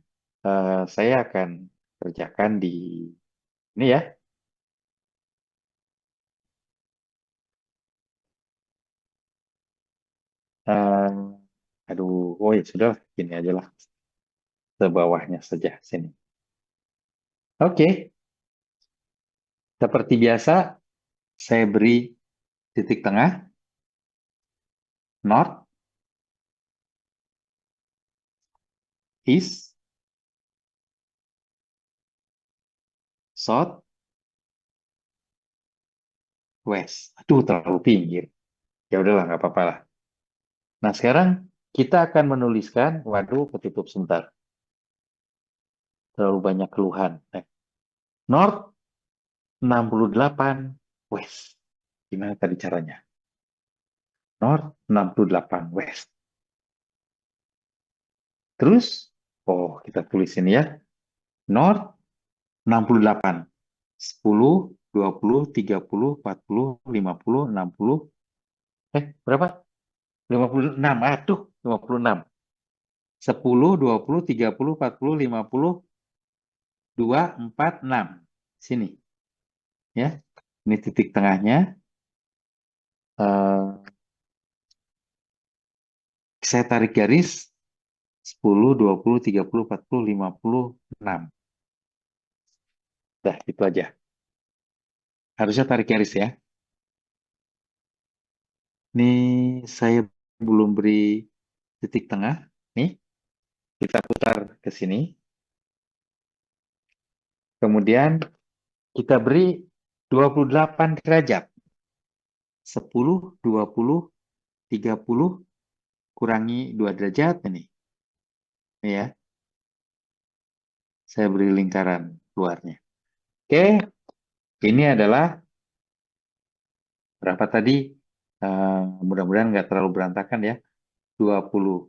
Speaker 1: saya akan kerjakan di ini ya. Oh ya sudah, gini aja lah. Sebawahnya saja sini. Oke, seperti biasa, saya beri titik tengah, north, east, south, west. Aduh, terlalu pinggir. Ya udahlah, nggak apa-apa lah. Nah, sekarang kita akan menuliskan, waduh, ketutup sebentar. Terlalu banyak keluhan. North 68 west. Gimana tadi caranya? North 68 west. Terus, kita tulis ini ya. North 68. 10, 20, 30, 40, 50, 60. Berapa? 56. Aduh, 56. 10, 20, 30, 40, 50, 2, 4, 6. Sini. Ya. Ini titik tengahnya. Saya tarik garis 10, 20, 30, 40, 50, 6. Dah, itu aja. Harusnya tarik garis ya. Ini saya belum beri titik tengah. Nih, kita putar ke sini. Kemudian kita beri 28 derajat. 10, 20, 30, kurangi 2 derajat ini. Ini ya. Saya beri lingkaran luarnya. Oke, ini adalah berapa tadi? Mudah-mudahan nggak terlalu berantakan ya. 28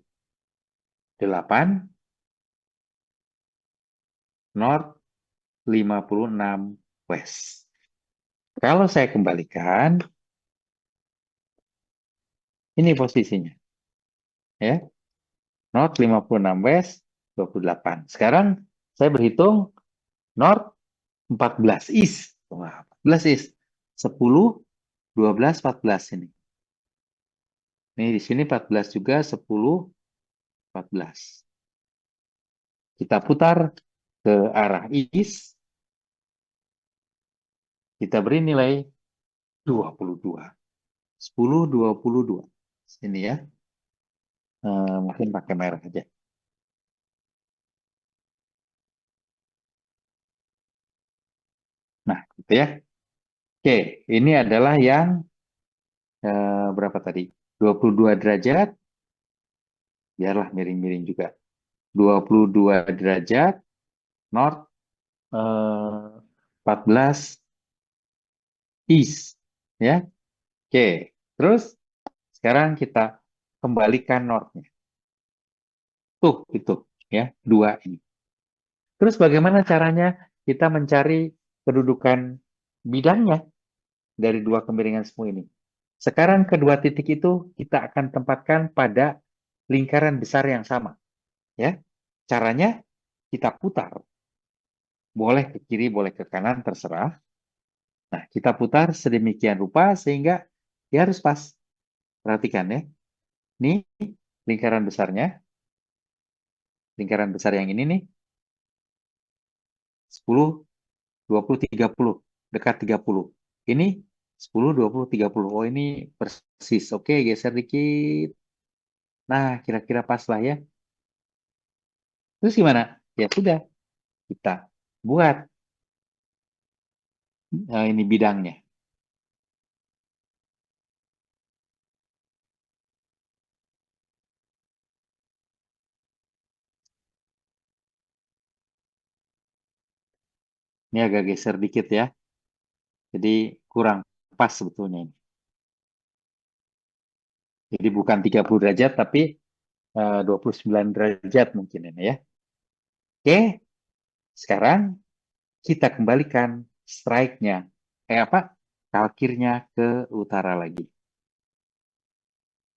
Speaker 1: north, 56 west. Kalau saya kembalikan, ini posisinya. Ya. North 56 west, 28. Sekarang saya berhitung north 14 east. Wah, 14 east. 10, 12, 14 ini. Ini di sini 14 juga, 10, 14. Kita putar ke arah east. Kita beri nilai 22. 10, 22. Sini ya. Mungkin pakai merah aja. Nah, gitu ya. Oke, ini adalah yang berapa tadi? 22 derajat. Biarlah miring-miring juga. 22 derajat. North 14 east. Ya. Oke. Terus sekarang kita kembalikan northnya. Tuh, itu. Ya, 2 ini. Terus bagaimana caranya kita mencari kedudukan bidangnya dari dua kemiringan semu ini? Sekarang kedua titik itu kita akan tempatkan pada lingkaran besar yang sama. Ya. Caranya kita putar. Boleh ke kiri, boleh ke kanan, terserah. Nah, kita putar sedemikian rupa sehingga dia harus pas. Perhatikan ya. Ini lingkaran besarnya. Lingkaran besar yang ini nih. 10, 20, 30. Dekat 30. Ini 10, 20, 30. Oh, ini persis. Oke, geser dikit. Nah, kira-kira pas lah ya. Terus gimana? Ya sudah, kita buat ini bidangnya. Ini agak geser dikit ya. Jadi kurang pas sebetulnya ini. Jadi bukan 30 derajat, tapi 29 derajat mungkin ini ya. Oke, sekarang kita kembalikan strike-nya. Kalkirnya ke utara lagi.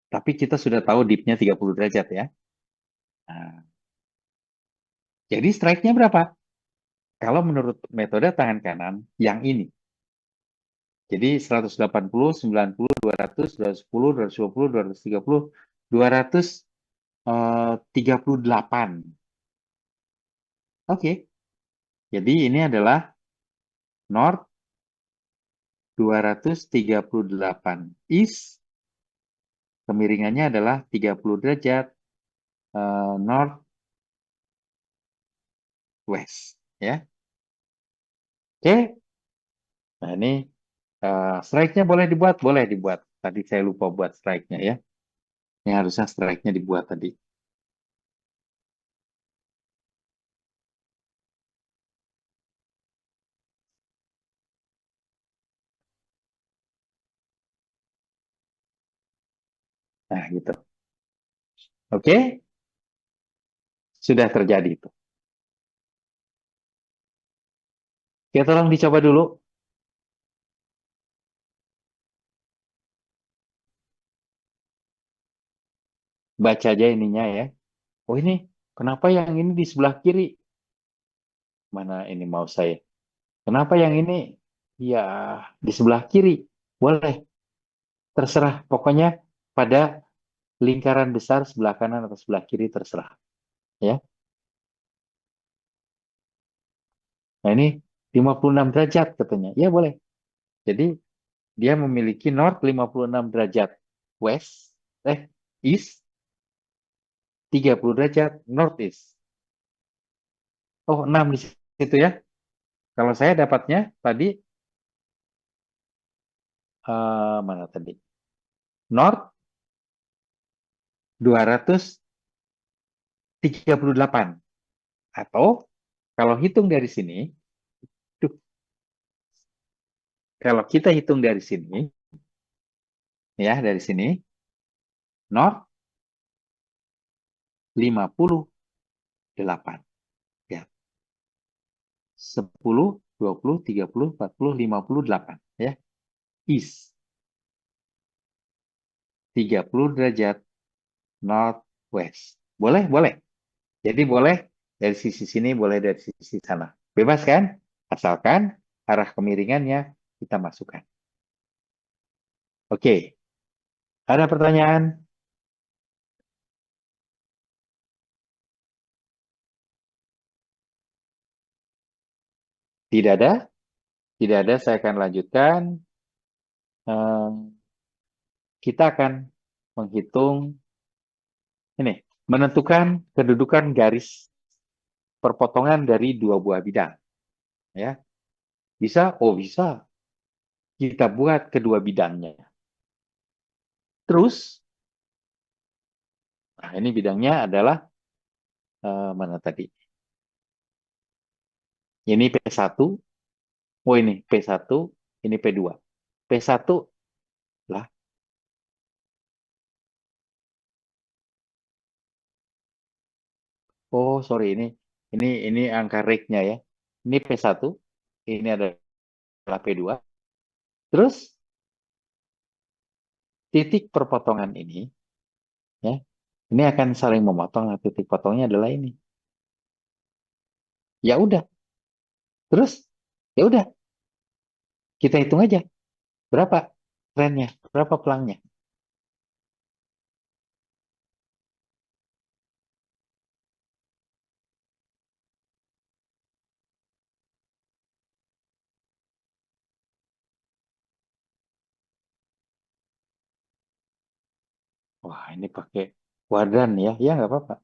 Speaker 1: Tapi kita sudah tahu dip-nya 30 derajat ya. Nah, jadi strike-nya berapa? Kalau menurut metode tangan kanan, yang ini. Jadi 180, 90, 200, 210, 220, 230, 238. Oke, jadi ini adalah north 238 east, kemiringannya adalah 30 derajat north west ya. Oke. Nah, ini strike-nya boleh dibuat. Tadi saya lupa buat strike-nya ya. Ini harusnya strike-nya dibuat tadi. Nah, gitu. Oke, sudah terjadi itu. Oke, tolong dicoba dulu. Baca aja ininya ya. Oh, ini kenapa yang ini di sebelah kiri? Mana ini mau saya? Kenapa yang ini ya di sebelah kiri? Boleh, terserah. Pokoknya pada lingkaran besar sebelah kanan atau sebelah kiri terserah. Ya. Nah, ini 56 derajat katanya. Ya, boleh. Jadi dia memiliki north 56 derajat west, east, 30 derajat northeast. Oh, 6 di situ ya. Kalau saya dapatnya tadi mana tadi? North 238. Atau kalau hitung dari sini, tuh, kalau kita hitung dari sini, ya dari sini, north 58. Ya. 10, 20, 30, 40, 58. Ya. East 30 derajat northwest. Boleh, boleh. Jadi boleh dari sisi sini, boleh dari sisi sana. Bebas kan? Asalkan arah kemiringannya kita masukkan. Oke, ada pertanyaan? Tidak ada? Tidak ada, saya akan lanjutkan. Kita akan menghitung ini, menentukan kedudukan garis perpotongan dari dua buah bidang. Ya, bisa? Oh, bisa. Kita buat kedua bidangnya. Terus, nah ini bidangnya adalah mana tadi? Ini P1. Oh, ini P1, ini P2. P1 lah. Oh, sorry, ini angka rate-nya ya. Ini P1, ini adalah P2. Terus titik perpotongan ini ya, ini akan saling memotong. Nah, titik potongnya adalah ini. Ya udah. Terus ya udah, kita hitung aja berapa trennya, berapa pelangnya. Wah, ini pakai kuadran ya. Ya nggak apa-apa.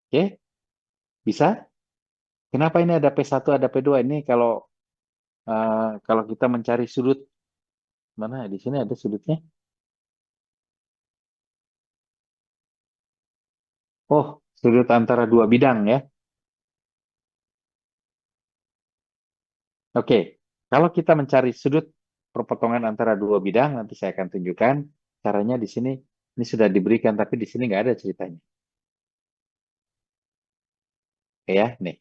Speaker 1: Oke, bisa? Kenapa ini ada P1, ada P2? Ini kalau kita mencari sudut, mana di sini ada sudutnya? Oh, sudut antara dua bidang ya. Oke, kalau kita mencari sudut perpotongan antara dua bidang, nanti saya akan tunjukkan caranya di sini. Ini sudah diberikan, tapi di sini nggak ada ceritanya. Oke ya, nih,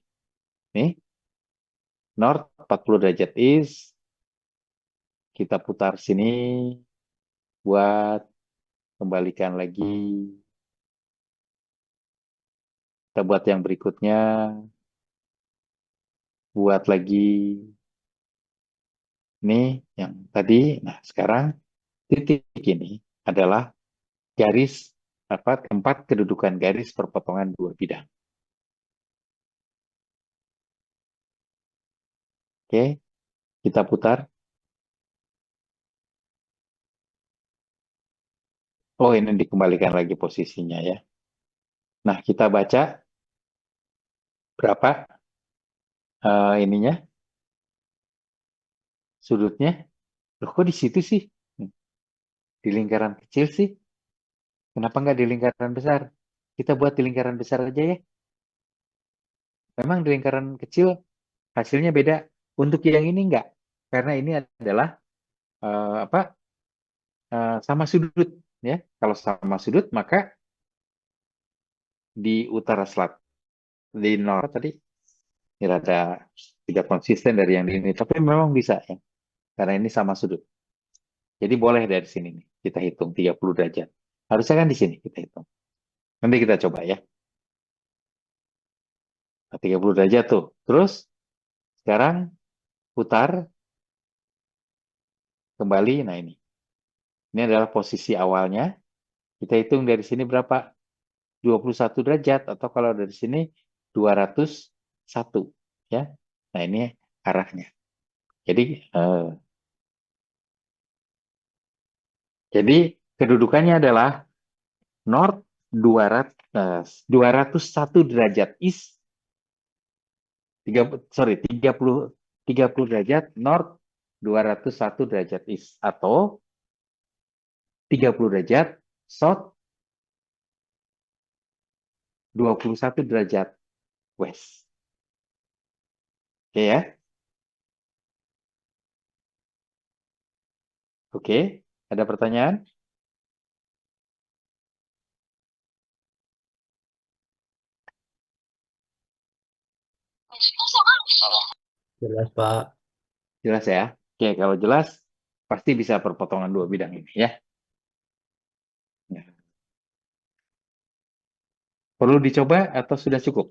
Speaker 1: north 40 derajat east. Kita putar sini buat kembalikan lagi. Kita buat yang berikutnya, buat lagi. Ini yang tadi. Nah, sekarang titik ini adalah garis tempat kedudukan garis perpotongan dua bidang. Oke, kita putar. Oh, ini dikembalikan lagi posisinya ya. Nah, kita baca berapa ininya, sudutnya. Loh, kok di situ sih? Di lingkaran kecil sih? Kenapa nggak di lingkaran besar? Kita buat di lingkaran besar aja ya. Memang di lingkaran kecil hasilnya beda. Untuk yang ini enggak. Karena ini adalah apa sama sudut ya. Kalau sama sudut maka di utara selatan, di north tadi ini rada tidak konsisten dari yang di ini, tapi memang bisa ya. Karena ini sama sudut. Jadi boleh dari sini nih kita hitung 30 derajat. Harusnya kan di sini kita hitung. Nanti kita coba ya. Nah, 30 derajat tuh. Terus sekarang putar kembali. Nah ini. Ini adalah posisi awalnya. Kita hitung dari sini berapa? 21 derajat. Atau kalau dari sini 201. Ya. Nah ini arahnya. Jadi eh, kedudukannya adalah north 201 derajat east, 30 derajat north, 201 derajat east, atau 30 derajat south, 21 derajat west. Oke ya? Oke, ada pertanyaan?
Speaker 3: Jelas, Pak.
Speaker 1: Jelas ya? Oke, kalau jelas pasti bisa perpotongan dua bidang ini ya. Ya. Perlu dicoba atau sudah cukup?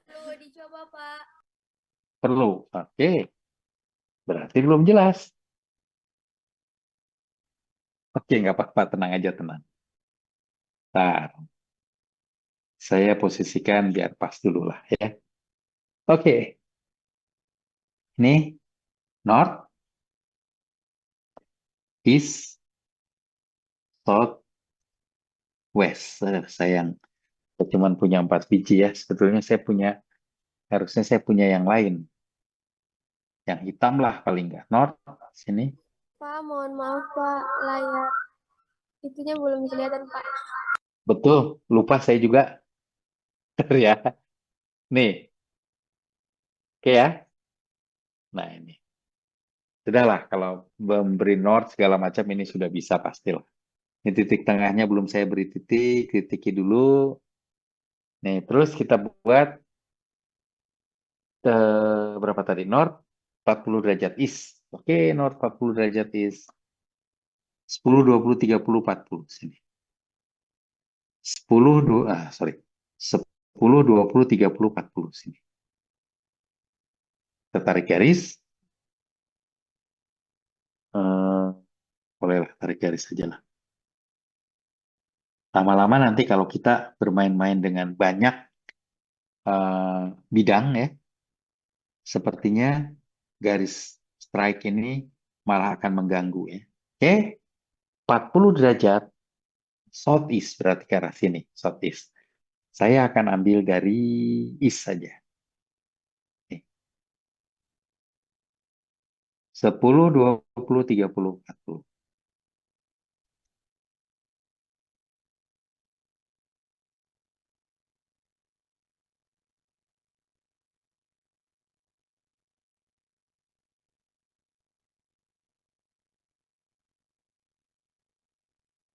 Speaker 4: Perlu dicoba, Pak.
Speaker 1: Perlu. Oke, berarti belum jelas. Oke, nggak apa-apa, tenang aja, tenang. Ntar, saya posisikan biar pas dulu lah ya. Oke, ini north, east, south, west. Sayang, saya cuma punya 4 biji ya. Sebetulnya harusnya saya punya yang lain. Yang hitam lah paling nggak. North, sini.
Speaker 4: Pak, mohon maaf, Pak. Layar itunya belum kelihatan, Pak.
Speaker 1: Betul, lupa saya juga. Bentar ya. Nih, oke ya. Nah ini. Sudahlah, kalau memberi north segala macam ini sudah bisa pastilah. Ini titik tengahnya belum saya beri titik dulu. Nih, terus kita buat berapa tadi? North 40 derajat east. Oke, north 40 derajat east. 10, 20, 30, 40 sini. sorry. 10, 20, 30, 40 sini. Kita tarik garis. Bolehlah tarik garis saja lah. Lama-lama nanti kalau kita bermain-main dengan banyak bidang ya, sepertinya garis strike ini malah akan mengganggu ya. Oke, 40 derajat southeast berarti ke arah sini, southeast. Saya akan ambil dari east saja. Nih. 10, 20, 30, 40.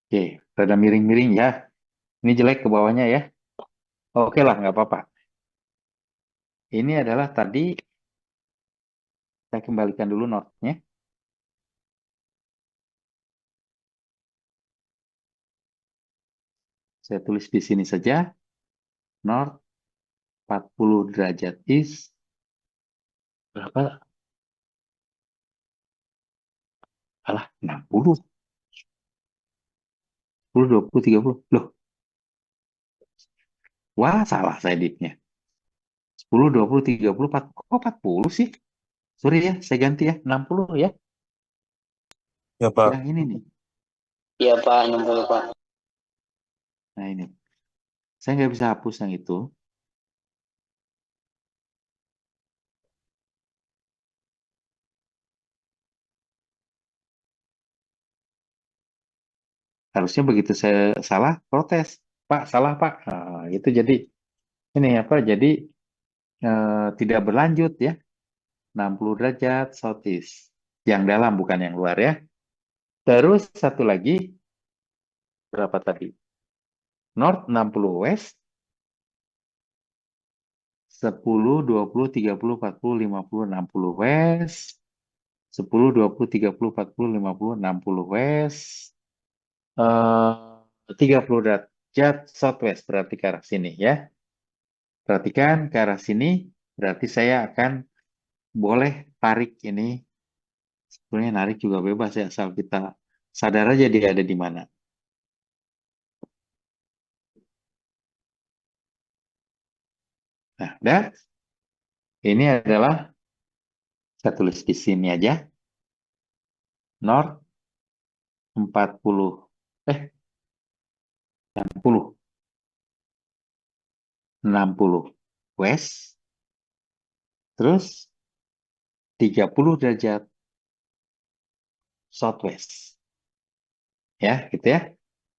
Speaker 1: Oke, rada miring-miring ya. Ini jelek ke bawahnya ya. Oke lah, nggak apa-apa. Ini adalah tadi, saya kembalikan dulu note-nya. Saya tulis di sini saja. North 40 derajat east. Berapa? Alah, 60. 10, 20, 30. Loh, wah salah saya editnya. 10, 20, 30, 40. Kok 40 sih? Sorry ya, saya ganti ya. 60 ya.
Speaker 3: Ya, Pak.
Speaker 1: Yang ini nih.
Speaker 3: Iya, Pak. 60, Pak.
Speaker 1: Nah ini. Saya nggak bisa hapus yang itu. Harusnya begitu saya salah, protes. Pak, salah Pak. Itu jadi, ini apa, jadi tidak berlanjut ya. 60 derajat southeast. Yang dalam bukan yang luar ya. Terus satu lagi, berapa tadi? North 60 west. 10, 20, 30, 40, 50, 60 west. 10, 20, 30, 40, 50, 60 west. 30 derajat southwest berarti ke arah sini ya. Perhatikan ke arah sini berarti saya akan boleh tarik ini. Sebenarnya narik juga bebas ya asal kita sadar aja dia ada di mana. Nah, dan ini adalah saya tulis di sini aja. North 40 60 60 west terus 30 derajat southwest. Ya, gitu ya.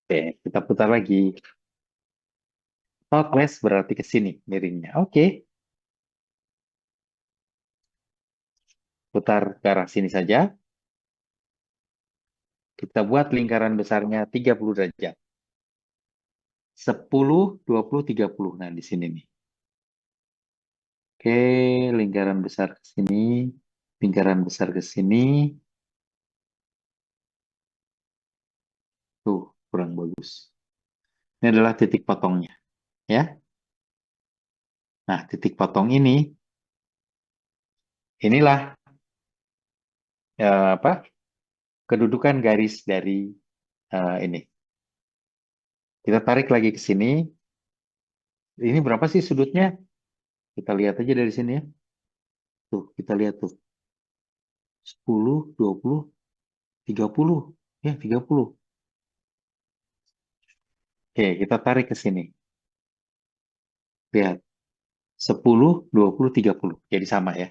Speaker 1: Oke, kita putar lagi. Southwest berarti ke sini miringnya. Oke. Putar ke arah sini saja. Kita buat lingkaran besarnya 30 derajat. 10, 20, 30. Nah, di sini nih. Oke, lingkaran besar ke sini. Lingkaran besar ke sini. Tuh, kurang bagus. Ini adalah titik potongnya. Ya. Nah, titik potong inilah apa? Kedudukan garis dari ini. Kita tarik lagi ke sini. Ini berapa sih sudutnya? Kita lihat aja dari sini ya. Tuh, kita lihat tuh. 10, 20, 30. Ya, 30. Oke, kita tarik ke sini. Lihat. 10, 20, 30. Jadi sama ya.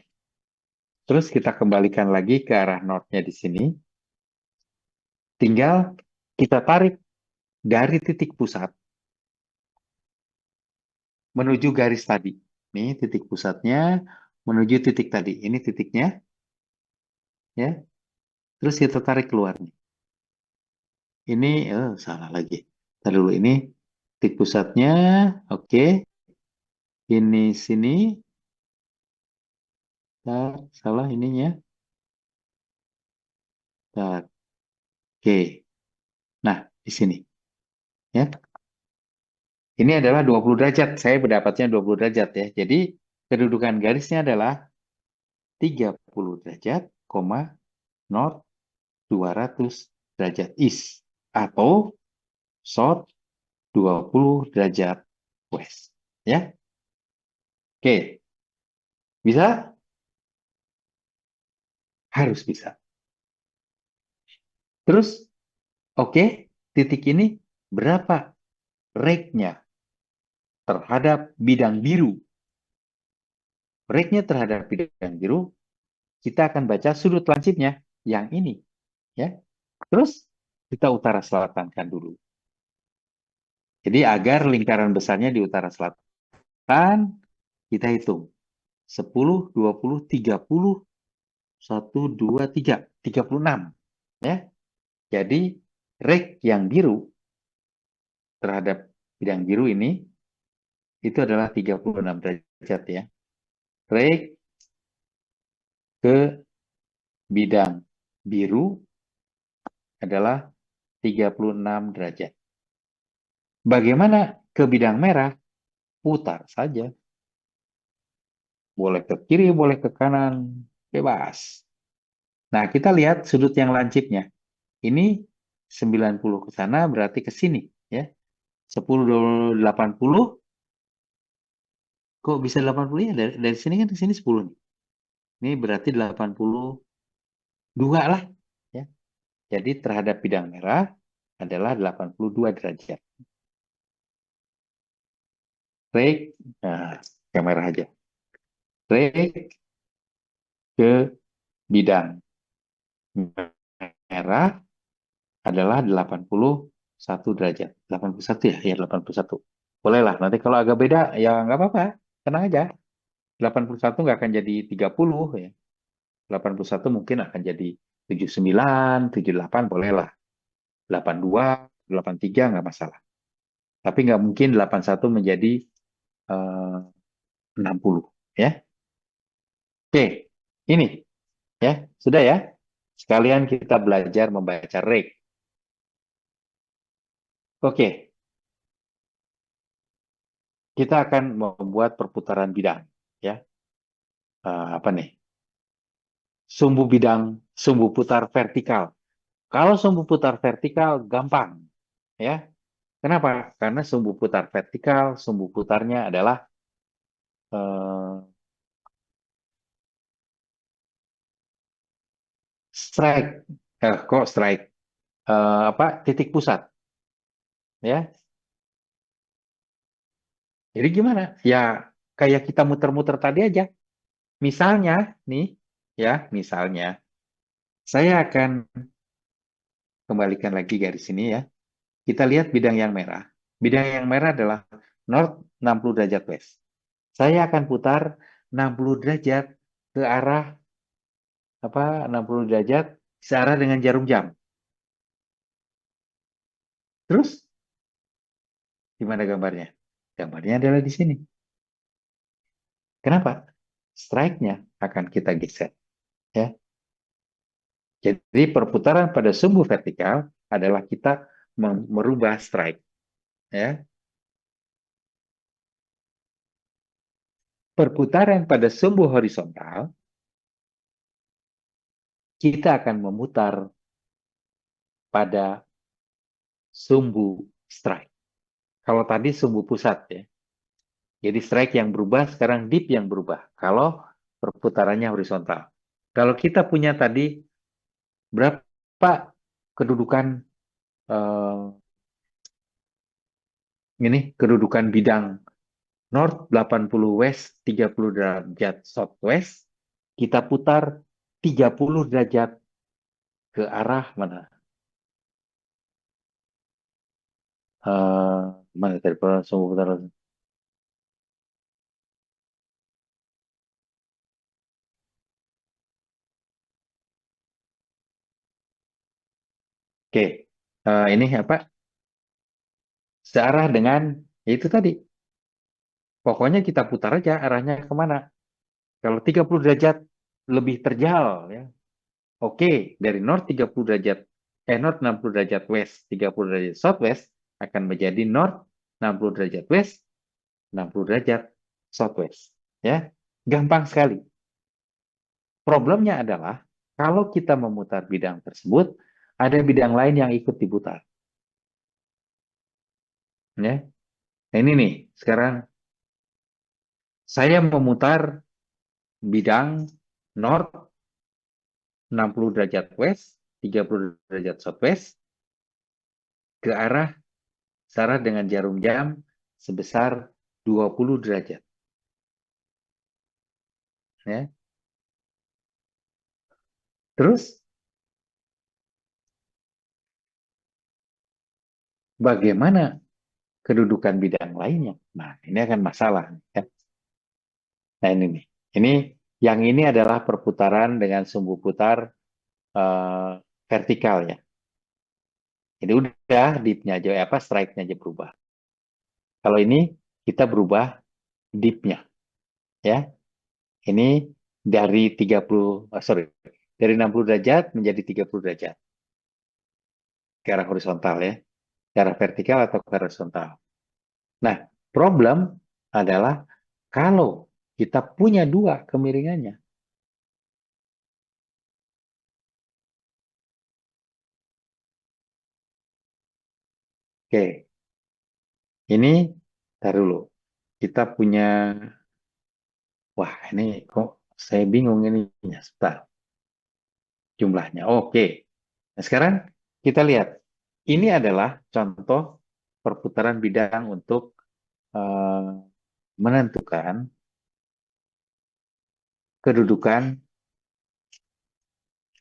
Speaker 1: Terus kita kembalikan lagi ke arah northnya di sini. Tinggal kita tarik dari titik pusat menuju garis tadi. Nih titik pusatnya menuju titik tadi. Ini titiknya. Ya. Terus kita tarik keluar nih. Ini salah lagi. Tadi dulu ini titik pusatnya. Oke. Ini sini. Salah ininya. Oke. Nah, di sini. Ya. Ini adalah 20 derajat. Saya berdapatnya 20 derajat ya. Jadi kedudukan garisnya adalah 30 derajat, north 200 derajat east. Atau south 20 derajat west. Ya. Oke. Bisa? Harus bisa. Terus, oke, titik ini berapa rate-nya terhadap bidang biru? Rate-nya terhadap bidang biru, kita akan baca sudut lancipnya yang ini. Ya. Terus, kita utara selatankan dulu. Jadi agar lingkaran besarnya di utara selatan, kita hitung. 10, 20, 30, 1, 2, 3, 36. Ya. Jadi, rate yang biru terhadap bidang biru ini, itu adalah 36 derajat ya. Rate ke bidang biru adalah 36 derajat. Bagaimana ke bidang merah? Putar saja. Boleh ke kiri, boleh ke kanan, bebas. Nah, kita lihat sudut yang lancipnya. Ini 90 ke sana berarti ke sini ya. 10 80. Kok bisa 80 ya? Dari sini kan ke sini 10 nih. Ini berarti 82 lah ya. Jadi terhadap bidang merah adalah 82 derajat. Rate, nah, yang merah aja. Rate ke bidang merah adalah 81 derajat. 81 ya? Ya 81. Bolehlah, nanti kalau agak beda ya nggak apa-apa. Tenang aja. 81 nggak akan jadi 30 ya. 81 mungkin akan jadi 79, 78 bolehlah. 82, 83 nggak masalah. Tapi nggak mungkin 81 menjadi 60 ya. Oke, ini ya, sudah ya. Sekalian kita belajar membaca rate. Oke, kita akan membuat perputaran bidang ya. Apa nih? Sumbu bidang, sumbu putar vertikal. Kalau sumbu putar vertikal gampang ya. Kenapa? Karena sumbu putar vertikal, sumbu putarnya adalah strike. Kok strike? Apa? Titik pusat. Ya. Jadi gimana? Ya kayak kita muter-muter tadi aja. Misalnya nih, ya, misalnya saya akan kembalikan lagi garis ini ya. Kita lihat bidang yang merah. Bidang yang merah adalah north 60 derajat west. Saya akan putar 60 derajat ke arah 60 derajat searah dengan jarum jam. Terus gimana gambarnya? Gambarnya adalah di sini. Kenapa? Strike-nya akan kita geser. Ya. Jadi perputaran pada sumbu vertikal adalah kita merubah strike. Ya. Perputaran pada sumbu horizontal, kita akan memutar pada sumbu strike. Kalau tadi sumbu pusat ya. Jadi strike yang berubah, sekarang dip yang berubah. Kalau perputarannya horizontal. Kalau kita punya tadi berapa kedudukan kedudukan bidang north 80 west 30 derajat southwest, kita putar 30 derajat ke arah mana? Mana tadi sumbu putaran? Oke, ini apa? Searah dengan itu tadi. Pokoknya kita putar aja arahnya kemana. Kalau 30 derajat lebih terjal ya. Oke, dari north 30 derajat north 60 derajat west, 30 derajat southwest akan menjadi north 60 derajat west, 60 derajat southwest. Ya, gampang sekali. Problemnya adalah kalau kita memutar bidang tersebut, ada bidang lain yang ikut diputar. Ya. Nah, ini nih, sekarang saya memutar bidang north 60 derajat west, 30 derajat southwest ke arah syarat dengan jarum jam sebesar 20 derajat. Ya. Terus bagaimana kedudukan bidang lainnya? Nah, ini akan masalah. Ya. Nah, ini nih. Yang ini adalah perputaran dengan sumbu putar vertikal ya. Jadi udah dipnya aja, strike-nya aja berubah. Kalau ini kita berubah dip-nya. Ya. Ini dari 60 derajat menjadi 30 derajat. Ke arah horizontal ya. Ke arah vertikal atau ke arah horizontal. Nah, problem adalah kalau kita punya dua kemiringannya. Oke, ini taruh dulu. Kita punya, wah ini kok saya bingung ini. Sebentar, jumlahnya. Oke, nah sekarang kita lihat. Ini adalah contoh perputaran bidang untuk menentukan kedudukan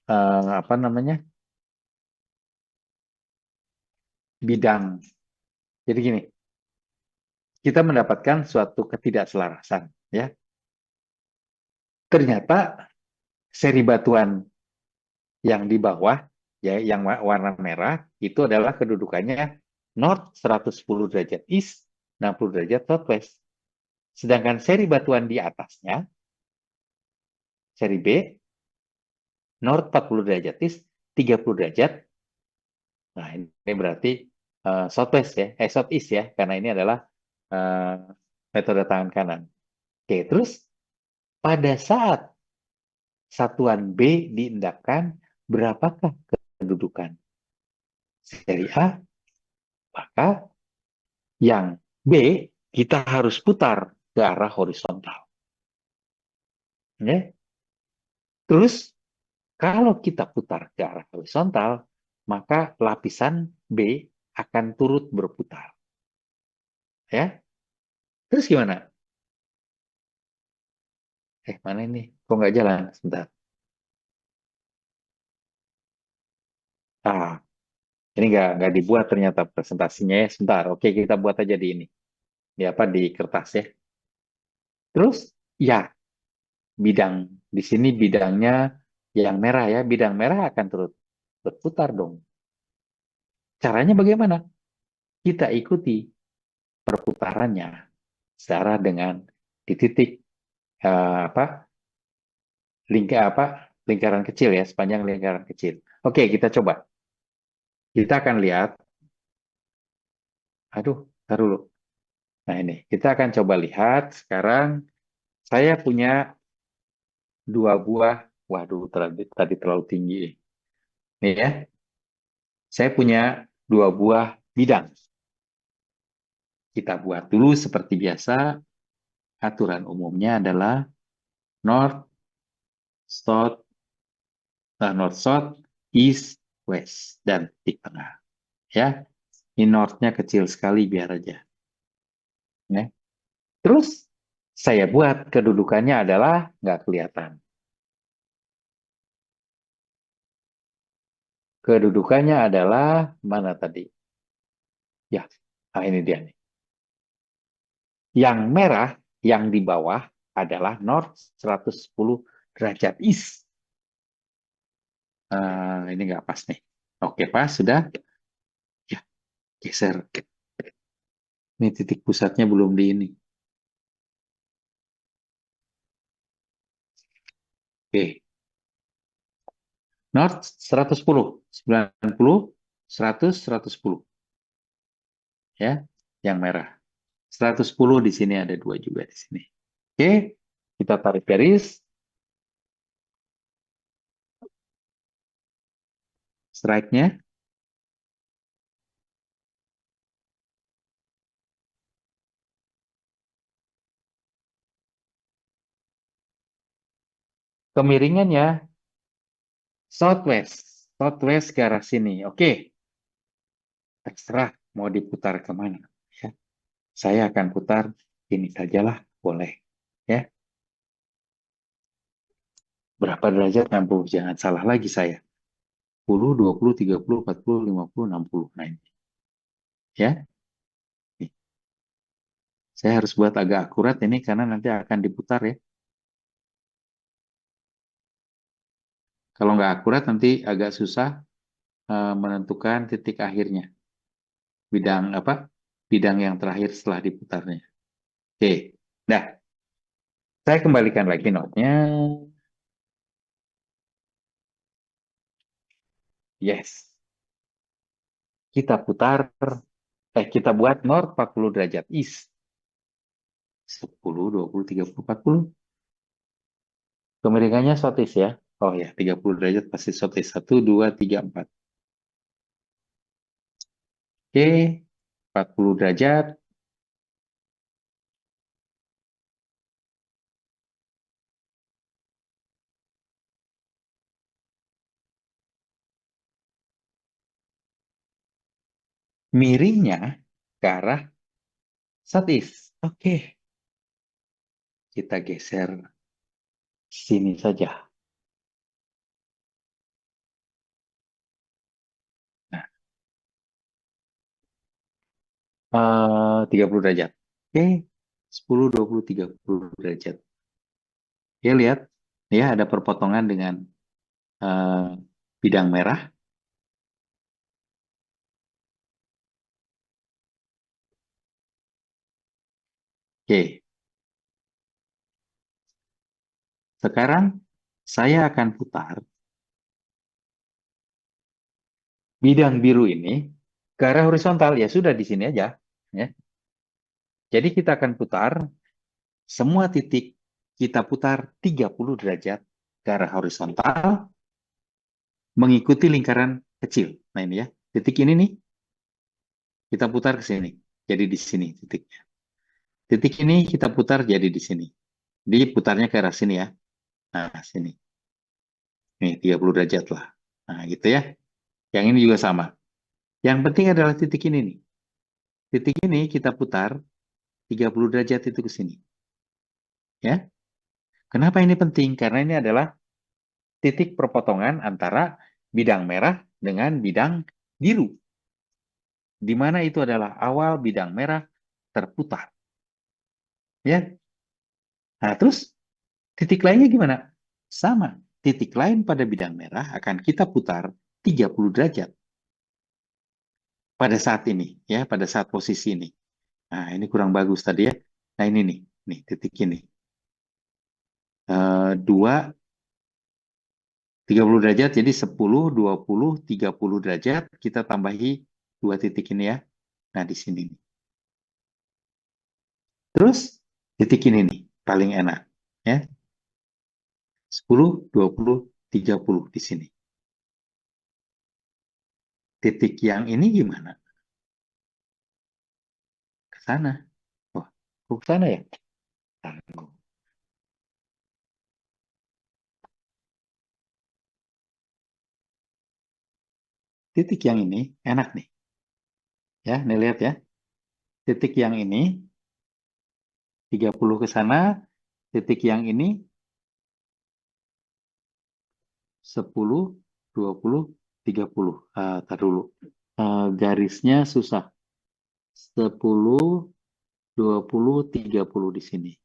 Speaker 1: apa namanya bidang. Jadi gini, kita mendapatkan suatu ketidakselarasan, ya. Ternyata seri batuan yang di bawah, ya, yang warna merah itu adalah kedudukannya north 110 derajat east, 60 derajat southwest. Sedangkan seri batuan di atasnya, seri B, north 40 derajat east, 30 derajat. Nah, ini berarti southwest ya, southeast ya, karena ini adalah metode tangan kanan. Oke, terus pada saat satuan B diindahkan, berapakah kedudukan seri A? Maka yang B kita harus putar ke arah horizontal. Ya. Terus kalau kita putar ke arah horizontal, maka lapisan B akan turut berputar. Ya. Terus gimana? Mana ini? Kok nggak jalan? Sebentar. Ini nggak dibuat ternyata presentasinya ya. Sebentar. Oke, kita buat aja di ini. Di apa? Di kertas ya. Terus, ya, bidang di sini bidangnya yang merah ya. Bidang merah akan turut berputar dong. Caranya bagaimana? Kita ikuti perputarannya secara dengan di titik apa lingkaran kecil ya, sepanjang lingkaran kecil. Oke, kita coba. Kita akan lihat. Aduh, taruh dulu. Nah ini, kita akan coba lihat sekarang. Saya punya dua buah. Waduh, tadi terlalu tinggi. Nih ya, saya punya dua buah bidang. Kita buat dulu seperti biasa. Aturan umumnya adalah north, south, north, south, east, west, dan titik tengah. Ya, ini northnya kecil sekali biar aja. Ya. Terus saya buat kedudukannya adalah nggak kelihatan. Kedudukannya adalah mana tadi? Ya, ini dia nih. Yang merah, yang di bawah adalah north 110 derajat east. Ini nggak pas nih. Oke, pas, sudah. Ya, geser. Ini titik pusatnya belum di ini. Oke. North 110, 90, 100, 110. Ya. yang merah. 110 di sini ada 2 juga di sini. Oke, kita tarik garis. Strike-nya. Kemiringannya southwest. Southwest ke arah sini. Oke. Terserah mau diputar kemana. Ya. Saya akan putar ini sajalah. Boleh. Ya. Berapa derajat 60? Jangan salah lagi saya. 10, 20, 30, 40, 50, 60. Nah ini. Ya. Nih. Saya harus buat agak akurat ini karena nanti akan diputar ya. Kalau nggak akurat nanti agak susah menentukan titik akhirnya. Bidang apa? Bidang yang terakhir setelah diputarnya. Oke. Nah, saya kembalikan lagi notnya. Yes. Kita putar, kita buat north 40 derajat east. 10, 20, 30, 40. Kemiringannya southeast ya. Oh ya, 30 derajat pasti southeast. 1, 2, 3, 4. Oke, 40 derajat. Miringnya ke arah southeast. Oke, kita geser sini saja. Nah, 30 derajat. Oke, 10, 20, 30 derajat. Ya, lihat. Ya, ada perpotongan dengan bidang merah. Oke, sekarang saya akan putar bidang biru ini ke arah horizontal. Ya sudah di sini aja. Ya. Jadi kita akan putar semua titik, kita putar 30 derajat ke arah horizontal mengikuti lingkaran kecil. Nah ini ya, titik ini nih kita putar ke sini. Jadi di sini titiknya. Titik ini kita putar jadi di sini. Diputarnya ke arah sini ya. Nah, sini. Nih 30 derajat lah. Nah, gitu ya. Yang ini juga sama. Yang penting adalah titik ini nih. Titik ini kita putar 30 derajat itu ke sini. Ya. Kenapa ini penting? Karena ini adalah titik perpotongan antara bidang merah dengan bidang biru. Di mana itu adalah awal bidang merah terputar. Ya. Nah, terus titik lainnya gimana? Sama. Titik lain pada bidang merah akan kita putar 30 derajat. Pada saat ini, ya, pada saat posisi ini. Nah, ini kurang bagus tadi ya. Nah, ini nih titik ini. 2, 30 derajat, jadi 10, 20, 30 derajat, kita tambahi 2 titik ini ya. Nah, di sini nih. Terus, titik ini nih, paling enak. Ya. 10, 20, 30 di sini. Titik yang ini gimana? Ke sana. Wah, kok ke sana ya? Tunggu. Titik yang ini enak nih. Ya, nih lihat ya. Titik yang ini 30 ke sana, titik yang ini 10, 20, 30. Tar dulu. Garisnya susah. 10, 20, 30 di sini.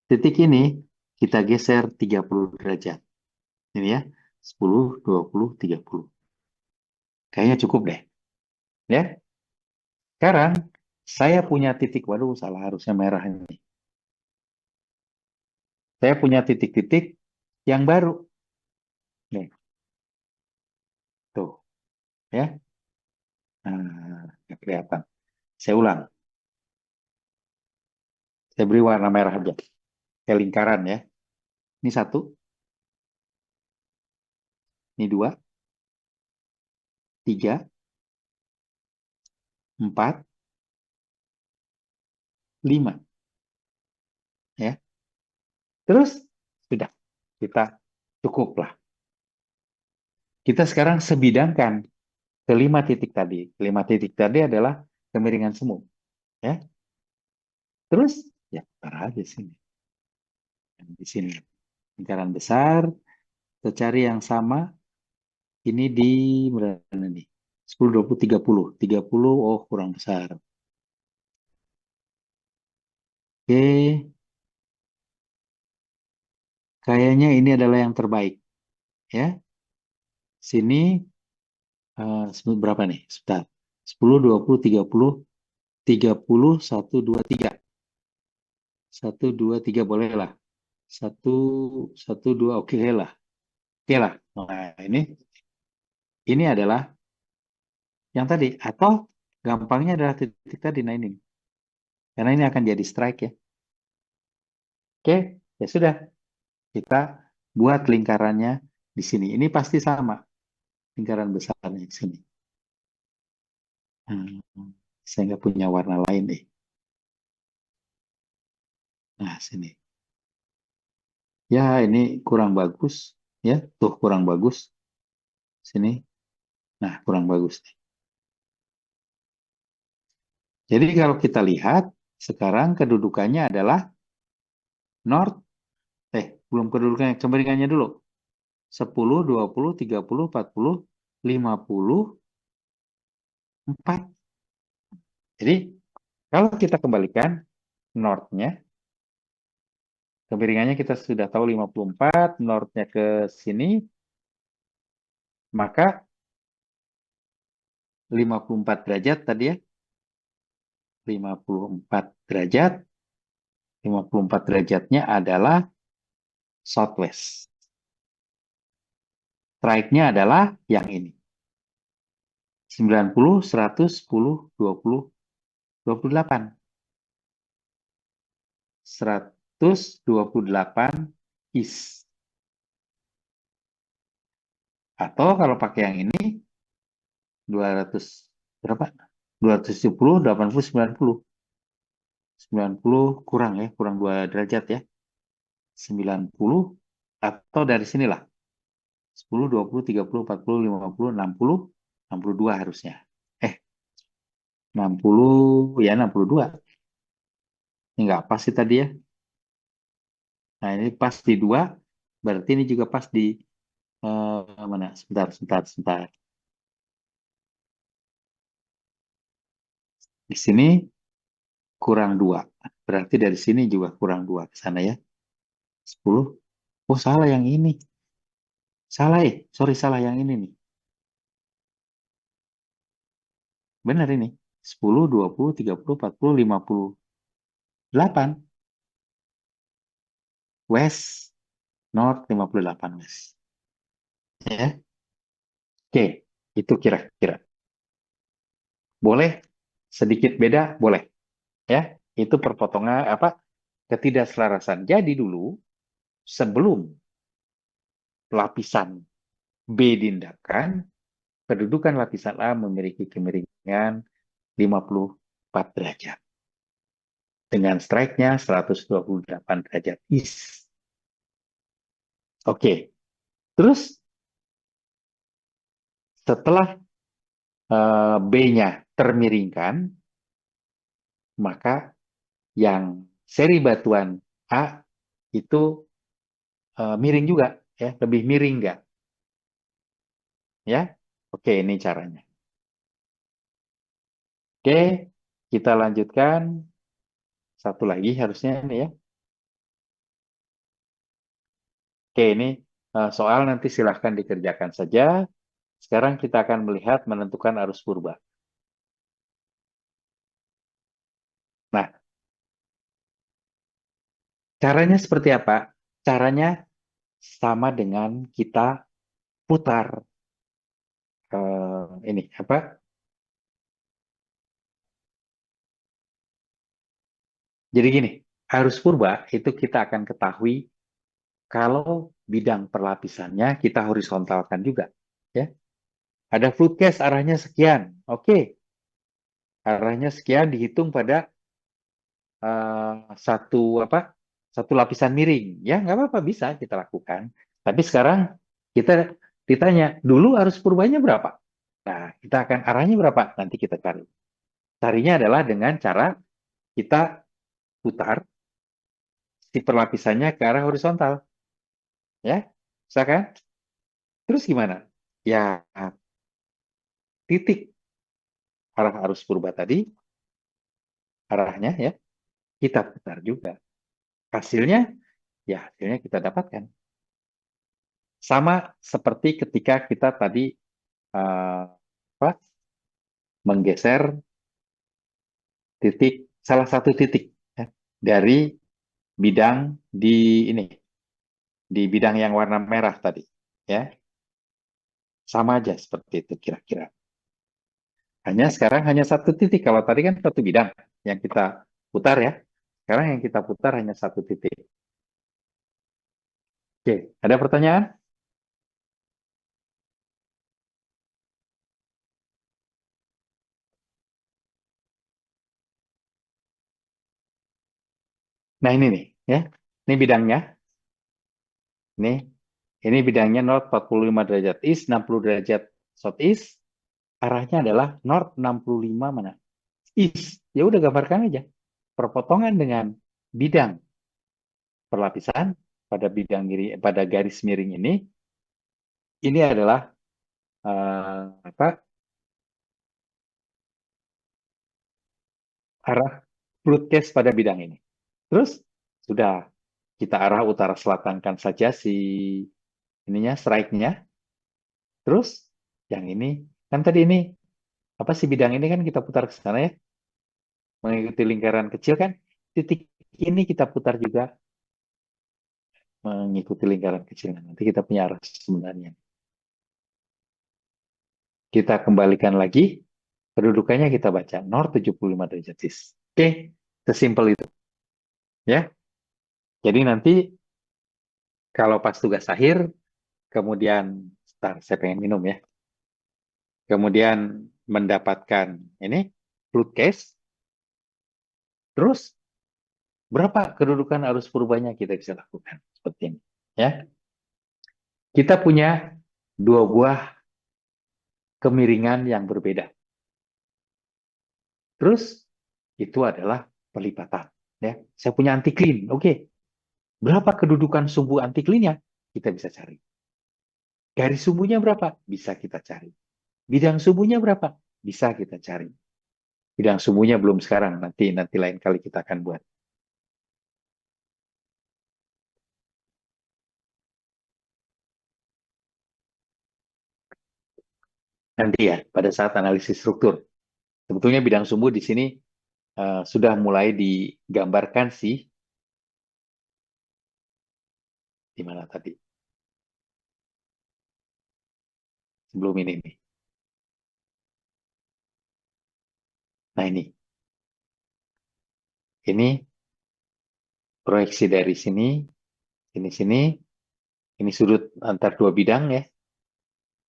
Speaker 1: Titik ini kita geser 30 derajat. Ini ya. 10, 20, 30. Kayaknya cukup deh. Ya. Sekarang saya punya titik. Waduh, salah, harusnya merah ini. Saya punya titik-titik yang baru. Nih. Tuh. Ya. Nggak kelihatan. Saya ulang. Saya beri warna merah aja. Kayak lingkaran ya. Ini 1, ini 2, 3, 4, 5. Ya. Terus sudah, kita cukuplah. Kita sekarang sebidangkan ke 5 titik tadi. 5 titik tadi adalah kemiringan semu. Ya. Terus ya putar aja sini. Di sini lingkaran besar. Kita cari yang sama. Ini di berapa nih? 10, 20, 30. 30, oh kurang besar. Oke. Kayaknya ini adalah yang terbaik. Ya. Sini berapa nih? Sebentar. 10, 20, 30, 30, 1, 2, 3. 1, 2, 3 boleh lah. 1, 1, 2, oke lah. Oke lah. Nah, ini adalah yang tadi. Atau gampangnya adalah titik tadi. Nah, ini. Karena ini akan jadi strike ya. Oke, ya sudah. Kita buat lingkarannya di sini. Ini pasti sama. Lingkaran besarnya di sini. Saya nggak punya warna lain nih. Nah, sini. Ya, ini kurang bagus. Ya, tuh kurang bagus. Sini. Nah, kurang bagus. Jadi kalau kita lihat, sekarang kedudukannya adalah north. Belum kedudukannya. Kemiringannya dulu. 10, 20, 30, 40, 54. Jadi, kalau kita kembalikan north-nya, kemiringannya kita sudah tahu 54, north-nya ke sini, maka 54 derajat tadi ya. 54 derajat. 54 derajatnya adalah southwest. Strike-nya adalah yang ini. 90, 100, 10, 20, 28. 128 is. Atau kalau pakai yang ini 200 berapa? 270, 80, 90. 90 kurang ya, kurang 2 derajat ya. 90 atau dari sinilah. 10, 20, 30, 40, 50, 60, 62 harusnya. 60 ya 62. Ini nggak pas sih tadi ya. Nah, ini pas di 2, berarti ini juga pas di mana? Sebentar. Di sini kurang 2. Berarti dari sini juga kurang 2 ke sana ya. 10. Oh, salah yang ini. Salah salah yang ini nih. Benar ini. 10, 20, 30, 40, 58. West, North, 58 West. Ya. Oke, itu kira-kira. Boleh sedikit beda, boleh. Ya, itu perpotongan ketidakselarasan. Jadi dulu sebelum lapisan B diindahkan, kedudukan lapisan A memiliki kemiringan 54 derajat. Dengan strike-nya 128 derajat is. Oke. Terus setelah B-nya termiringkan, maka yang seri batuan A itu miring juga, ya, lebih miring nggak? Ya, oke, ini caranya. Oke, kita lanjutkan satu lagi harusnya ini ya. Oke, ini soal nanti silahkan dikerjakan saja. Sekarang kita akan melihat menentukan arus purba. Nah, caranya seperti apa? Caranya sama dengan kita putar ini apa? Jadi gini, arus purba itu kita akan ketahui kalau bidang perlapisannya kita horizontalkan juga. Ya. Ada fluid case arahnya sekian. Oke. Arahnya sekian dihitung pada satu lapisan miring. Ya, nggak apa-apa, bisa kita lakukan. Tapi sekarang kita ditanya, dulu arus purbanya berapa? Nah, kita akan arahnya berapa? Nanti kita cari. Carinya adalah dengan cara kita putar si perlapisannya ke arah horizontal. Ya, bisa kan? Terus gimana? Ya, titik arah arus purba tadi, arahnya ya, kita putar juga. Hasilnya, ya hasilnya kita dapatkan. Sama seperti ketika kita tadi apa, menggeser titik, salah satu titik ya, dari bidang di ini, di bidang yang warna merah tadi. Ya, sama aja seperti itu kira-kira. Hanya sekarang hanya satu titik. Kalau tadi kan satu bidang yang kita putar ya. Sekarang yang kita putar hanya satu titik. Oke, ada pertanyaan? Nah ini nih, ya. Ini bidangnya. Ini bidangnya north 45 derajat east, 60 derajat southeast. Arahnya adalah north 65 mana? East. Ya udah gambarkan aja. Perpotongan dengan bidang perlapisan pada bidang pada garis miring ini adalah apa? Arah broadcast pada bidang ini. Terus sudah kita arah utara selatankan saja si ininya strike-nya. Terus yang ini kan tadi ini apa sih bidang ini kan kita putar ke sana ya, mengikuti lingkaran kecil kan. Titik ini kita putar juga mengikuti lingkaran kecil. Nanti kita punya arah sebenarnya. Kita kembalikan lagi kedudukannya, kita baca north 75 derajat east. Oke, sesimpel itu ya. Jadi nanti kalau pas tugas akhir kemudian saya pengen minum ya. Kemudian mendapatkan ini fluid case. Terus berapa kedudukan arus purbanya kita bisa lakukan seperti ini ya. Kita punya dua buah kemiringan yang berbeda. Terus itu adalah pelipatan ya. Saya punya anti-clean. Oke. Berapa kedudukan sumbu anti-clean-nya? Kita bisa cari. Garis sumbunya berapa? Bisa kita cari. Bidang sumbunya berapa? Bisa kita cari. Bidang sumbunya belum sekarang, nanti lain kali kita akan buat. Nanti ya, pada saat analisis struktur. Sebetulnya bidang sumbu di sini sudah mulai digambarkan sih. Di mana tadi? Sebelum ini nih. Nah ini. Ini proyeksi dari sini, sini, ini sudut antar dua bidang ya.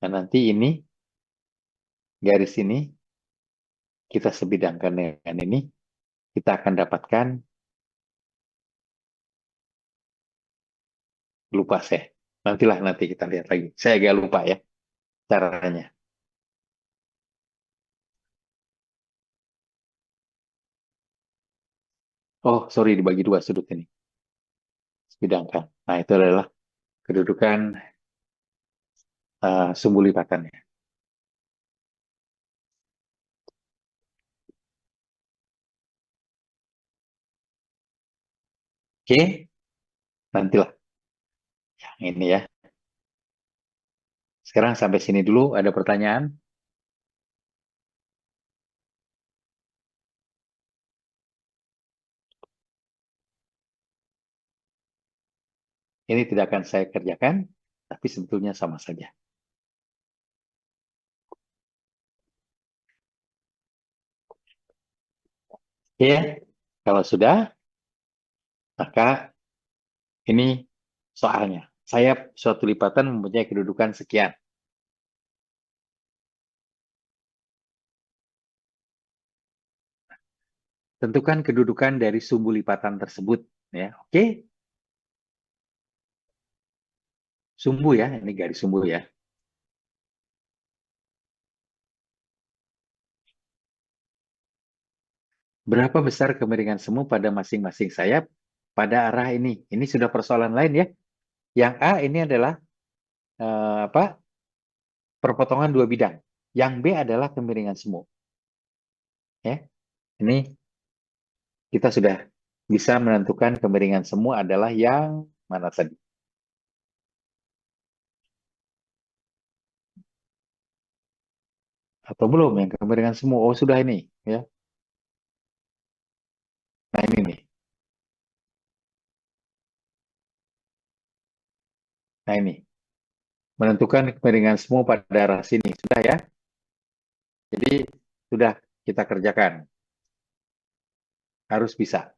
Speaker 1: Dan nanti ini, garis ini, kita sebidangkan dengan ini, kita akan dapatkan, lupa saya. Nanti kita lihat lagi. Saya agak lupa ya caranya. Oh, sorry, dibagi dua sudut ini. Sebidangkan. Nah, itu adalah kedudukan sumbu lipatannya. Oke, nantilah yang ini ya. Sekarang sampai sini dulu. Ada pertanyaan? Ini tidak akan saya kerjakan, tapi sebetulnya sama saja. Oke, kalau sudah, Maka ini soalnya. Sayap suatu lipatan mempunyai kedudukan sekian. Tentukan kedudukan dari sumbu lipatan tersebut. Ya, oke. Sumbu ya, ini garis sumbu ya. Berapa besar kemiringan semu pada masing-masing sayap pada arah ini? Ini sudah persoalan lain ya. Yang A ini adalah perpotongan dua bidang. Yang B adalah kemiringan semu. Ya, ini kita sudah bisa menentukan kemiringan semu adalah yang mana tadi? Atau belum yang kemiringan semu? Oh sudah ini ya. Nah ini nih. Nah ini menentukan kemiringan semu pada arah sini sudah ya. Jadi sudah kita kerjakan. Harus bisa.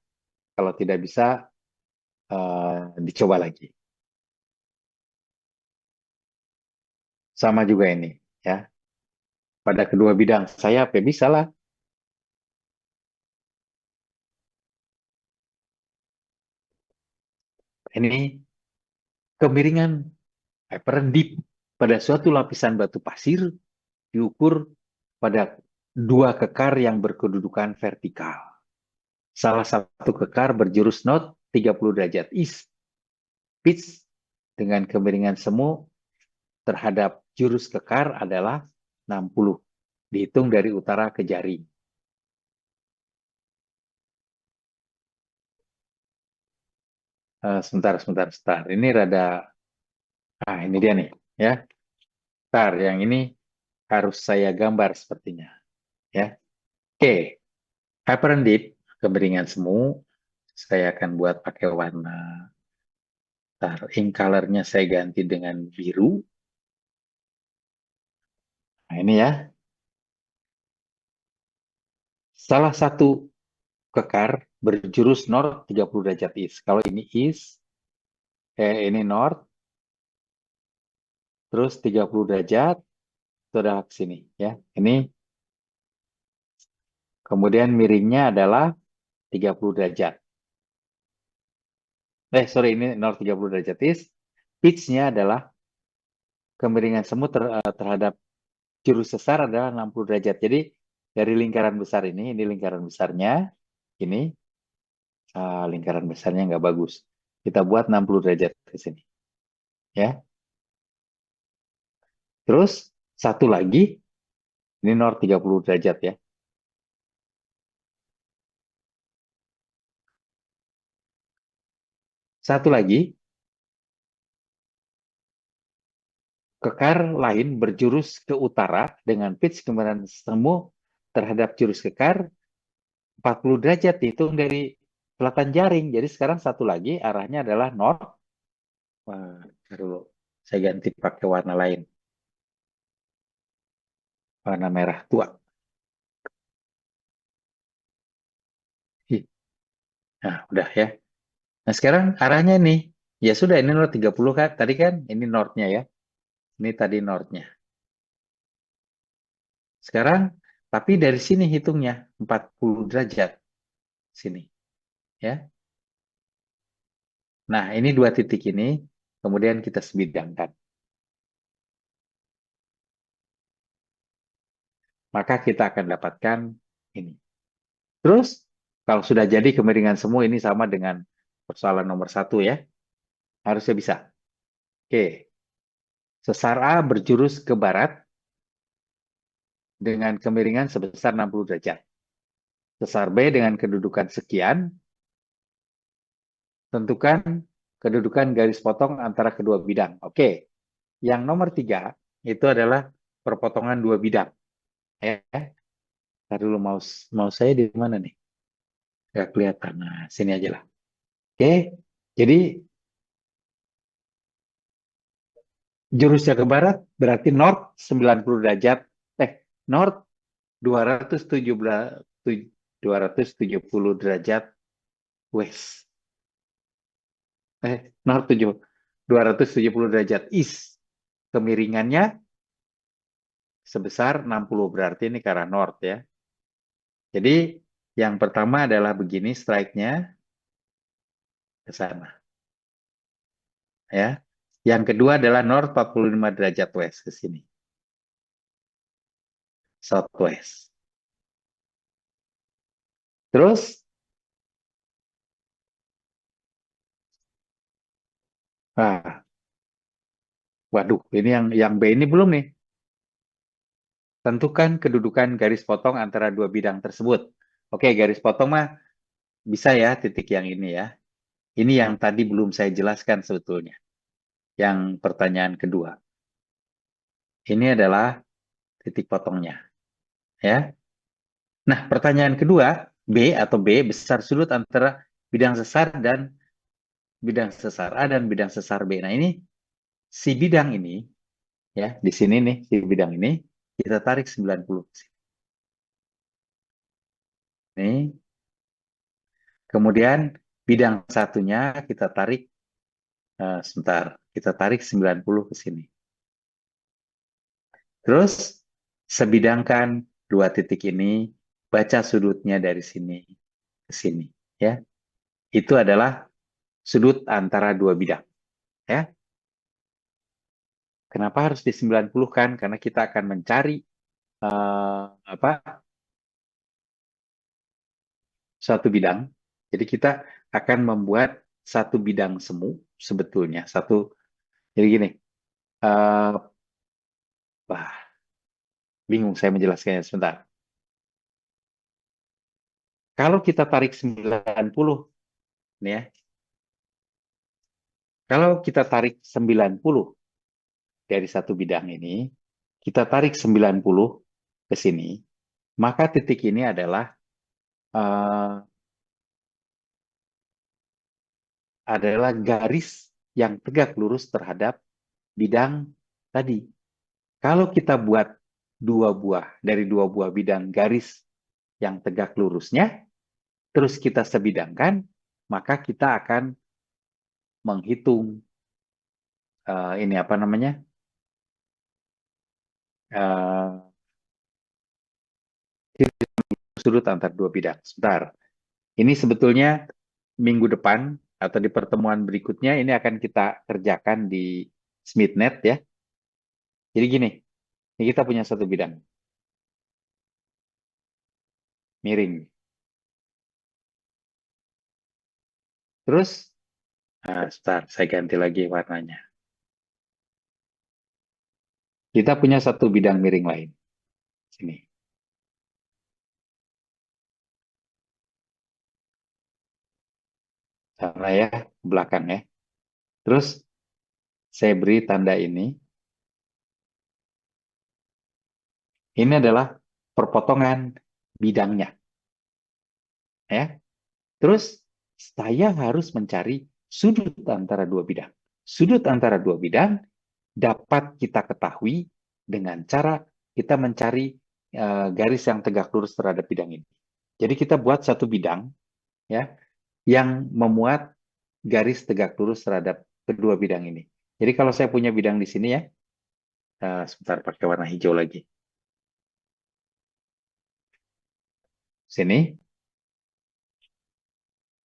Speaker 1: Kalau tidak bisa dicoba lagi. Sama juga ini ya. Pada kedua bidang sayap ya bisa lah. Ini kemiringan apparent dip pada suatu lapisan batu pasir diukur pada dua kekar yang berkedudukan vertikal. Salah satu kekar berjurus north 30 derajat east. Pitch dengan kemiringan semu terhadap jurus kekar adalah 60. Dihitung dari utara ke jari. Sebentar. Ini rada, ini dia nih, ya. Bentar, yang ini harus saya gambar sepertinya, ya. Oke, apparent dip, kemiringan semu, saya akan buat pakai warna. Bentar, ink color-nya saya ganti dengan biru. Nah, ini ya. Salah satu kekar berjurus north 30 derajat east. Kalau ini east, ini north, terus 30 derajat, itu adalah ke sini ya. Ini kemudian miringnya adalah 30 derajat. Sorry, ini north 30 derajat east. Pitch-nya adalah kemiringan semu terhadap jurus sesar adalah 60 derajat. Jadi dari lingkaran besar ini lingkaran besarnya, ini lingkaran besarnya nggak bagus. Kita buat 60 derajat ke sini. Ya. Terus satu lagi, ini north 30 derajat ya. Satu lagi, kekar lain berjurus ke utara dengan pitch kemiringan semu terhadap jurus kekar 40 derajat dihitung dari selatan jaring. Jadi sekarang satu lagi arahnya adalah north. Wah, dulu saya ganti pakai warna lain. Warna merah tua. Nah, udah ya. Nah, sekarang arahnya nih. Ya sudah, ini north 30 kan. Tadi kan ini northnya ya. Ini tadi northnya. Sekarang, tapi dari sini hitungnya 40 derajat. Sini. Ya. Nah, ini dua titik ini. Kemudian kita sebidangkan. Maka kita akan dapatkan ini. Terus, kalau sudah jadi kemiringan semu ini sama dengan persoalan nomor 1 ya. Harusnya bisa. Oke. Sesar A berjurus ke barat dengan kemiringan sebesar 60 derajat. Sesar B dengan kedudukan sekian. Tentukan kedudukan garis potong antara kedua bidang. Oke. Yang nomor 3 itu adalah perpotongan dua bidang. Ya. Ntar dulu mau saya di mana nih? Gak kelihatan. Nah, sini aja lah. Oke. Jadi jurusnya ke barat berarti north 90 derajat. North 270 derajat west. North 270 derajat east. Kemiringannya sebesar 60, berarti ini ke arah north ya. Jadi yang pertama adalah begini strike-nya ke sana. Ya. Yang kedua adalah north 45 derajat west ke sini. Southwest. Terus waduh, ini yang B ini belum nih. Tentukan kedudukan garis potong antara dua bidang tersebut. Oke, garis potong mah bisa ya titik yang ini ya. Ini yang tadi belum saya jelaskan sebetulnya. Yang pertanyaan kedua. Ini adalah titik potongnya. Ya. Nah, pertanyaan kedua, B atau B besar sudut antara bidang sesar dan bidang sesar A dan bidang sesar B. Nah, ini si bidang ini ya, di sini nih si bidang ini kita tarik 90 ke sini. Nih. Kemudian bidang satunya kita tarik sebentar, kita tarik 90 ke sini. Terus sebidangkan dua titik ini, baca sudutnya dari sini ke sini, ya. Itu adalah sudut antara dua bidang, ya. Kenapa harus di 90 kan? Karena kita akan mencari suatu bidang. Jadi kita akan membuat satu bidang semu sebetulnya. Jadi gini, bingung saya menjelaskannya sebentar. Kalau kita tarik 90, nih ya. Kalau kita tarik 90 dari satu bidang ini, kita tarik 90 ke sini, maka titik ini adalah garis yang tegak lurus terhadap bidang tadi. Kalau kita buat dari dua buah bidang garis yang tegak lurusnya, terus kita sebidangkan, maka kita akan menghitung ini apa namanya? Sudut antar dua bidang. Sebentar. Ini sebetulnya minggu depan atau di pertemuan berikutnya ini akan kita kerjakan di SmithNet ya. Jadi gini, ini kita punya satu bidang. Miring. Terus, sebentar, saya ganti lagi warnanya. Kita punya satu bidang miring lain. Sini. Sana ya, belakang ya. Terus, saya beri tanda ini. Ini adalah perpotongan bidangnya. Ya. Terus, saya harus mencari sudut antara dua bidang. Sudut antara dua bidang dapat kita ketahui dengan cara kita mencari garis yang tegak lurus terhadap bidang ini. Jadi kita buat satu bidang ya yang memuat garis tegak lurus terhadap kedua bidang ini. Jadi kalau saya punya bidang di sini ya, sebentar pakai warna hijau lagi. Sini.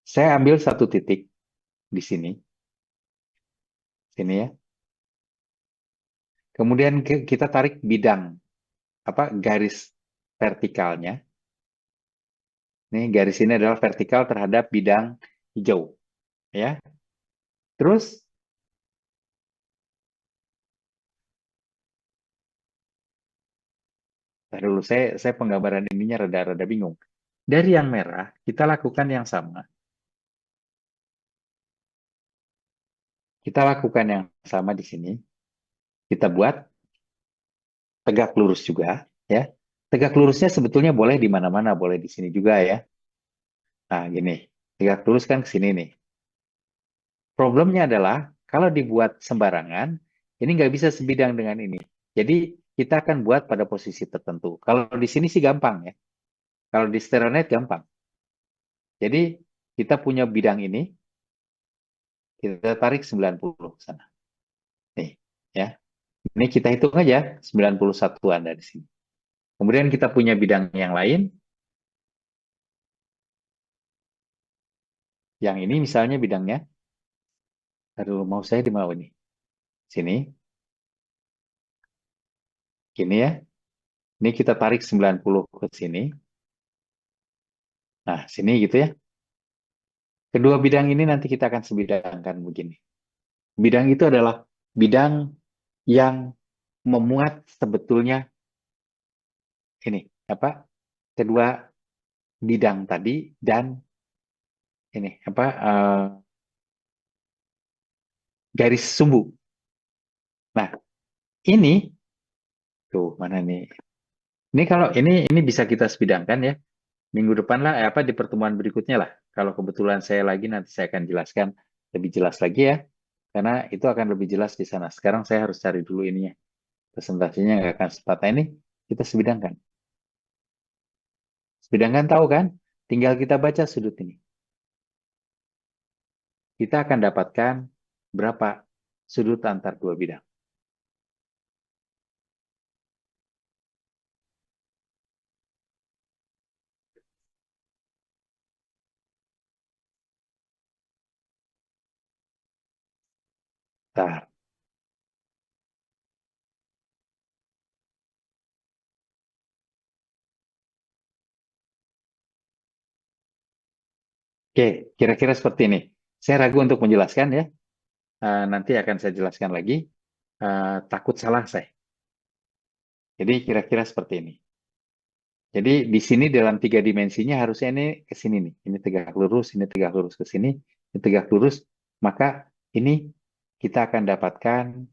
Speaker 1: Saya ambil satu titik di sini. Sini ya. Kemudian kita tarik bidang garis vertikalnya. Ini garis ini adalah vertikal terhadap bidang hijau. Ya. Terus dulu saya penggambaran ininya rada-rada bingung. Dari yang merah, kita lakukan yang sama. Kita lakukan yang sama di sini. Kita buat tegak lurus juga, ya. Tegak lurusnya sebetulnya boleh di mana-mana, boleh di sini juga ya. Nah, gini. Tegak lurus kan ke sini nih. Problemnya adalah kalau dibuat sembarangan, ini nggak bisa sebidang dengan ini. Jadi kita akan buat pada posisi tertentu. Kalau di sini sih gampang ya. Kalau di Stereonet gampang. Jadi kita punya bidang ini, Kita tarik 90 ke sana. Nih, ya. Ini kita hitung aja 91-an dari sini. Kemudian kita punya bidang yang lain. Yang ini misalnya bidangnya. Aduh, mau saya di mana ini? Sini. Gini ya. Ini kita tarik 90 ke sini. Nah, sini gitu ya. Kedua bidang ini nanti kita akan sebidangkan begini. Bidang itu adalah bidang yang memuat sebetulnya ini apa? Kedua bidang tadi dan ini apa? Garis sumbu. Nah, ini tuh mana nih? Ini kalau ini bisa kita sebidangkan ya. Minggu depan lah, apa di pertemuan berikutnya lah. Kalau kebetulan saya lagi nanti saya akan jelaskan lebih jelas lagi ya. Karena itu akan lebih jelas di sana. Sekarang saya harus cari dulu ininya. Presentasinya nggak akan sempat. Nah, ini kita sebidangkan. Sebidangkan tahu kan? Tinggal kita baca sudut ini. Kita akan dapatkan berapa sudut antar dua bidang. Nah, oke, kira-kira seperti ini. Saya ragu untuk menjelaskan ya. Nanti akan saya jelaskan lagi. Takut salah saya. Jadi kira-kira seperti ini. Jadi di sini dalam 3 dimensinya harusnya ini ke sini nih. Ini tegak lurus, ini tegak lurus ke sini, ini tegak lurus. Maka ini kita akan dapatkan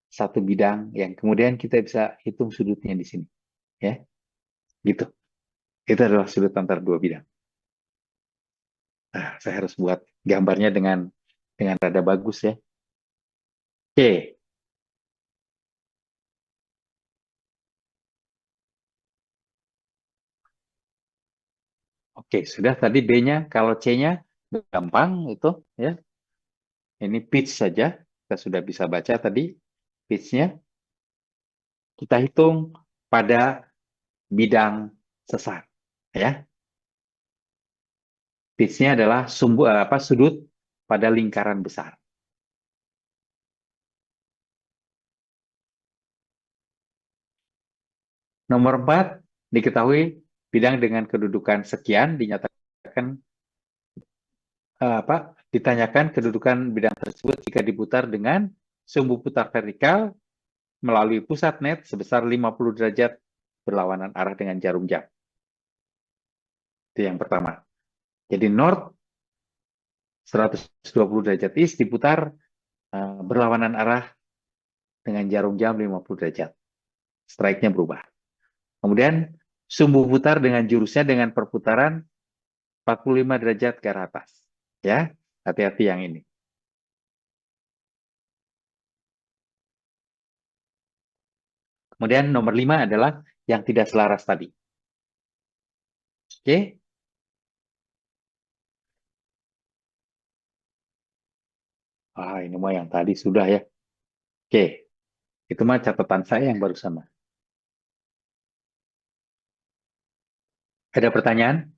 Speaker 1: satu bidang yang kemudian kita bisa hitung sudutnya di sini. Ya, gitu. Itu adalah sudut antar dua bidang. Nah, saya harus buat gambarnya dengan rada bagus ya. Oke. Oke, sudah tadi B-nya, kalau C-nya gampang itu ya. Ini pitch saja. Kita sudah bisa baca tadi pitch-nya. Kita hitung pada bidang sesar ya. Pitch-nya adalah sudut pada lingkaran besar. Nomor 4 diketahui bidang dengan kedudukan sekian dinyatakan ditanyakan kedudukan bidang tersebut jika diputar dengan sumbu putar vertikal melalui pusat net sebesar 50 derajat berlawanan arah dengan jarum jam. Itu yang pertama. Jadi north 120 derajat east diputar berlawanan arah dengan jarum jam 50 derajat. Strike-nya berubah. Kemudian sumbu putar dengan jurusnya dengan perputaran 45 derajat ke arah atas. Ya, hati-hati yang ini. Kemudian nomor 5 adalah yang tidak selaras tadi. Oke. Ini mah yang tadi sudah ya. Oke. Itu mah catatan saya yang baru sama. Ada pertanyaan?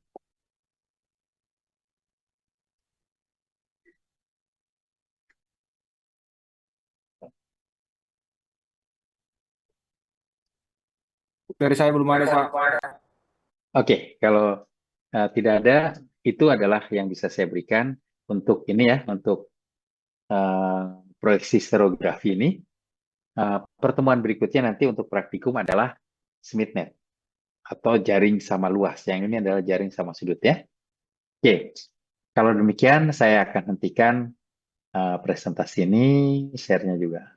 Speaker 2: Dari saya belum ada, Pak.
Speaker 1: Oke, kalau tidak ada, itu adalah yang bisa saya berikan untuk ini ya, untuk proyeksi stereografi ini. Pertemuan berikutnya nanti untuk praktikum adalah SmithNet atau jaring sama luas. Yang ini adalah jaring sama sudut ya. Oke, kalau demikian saya akan hentikan presentasi ini, share-nya juga.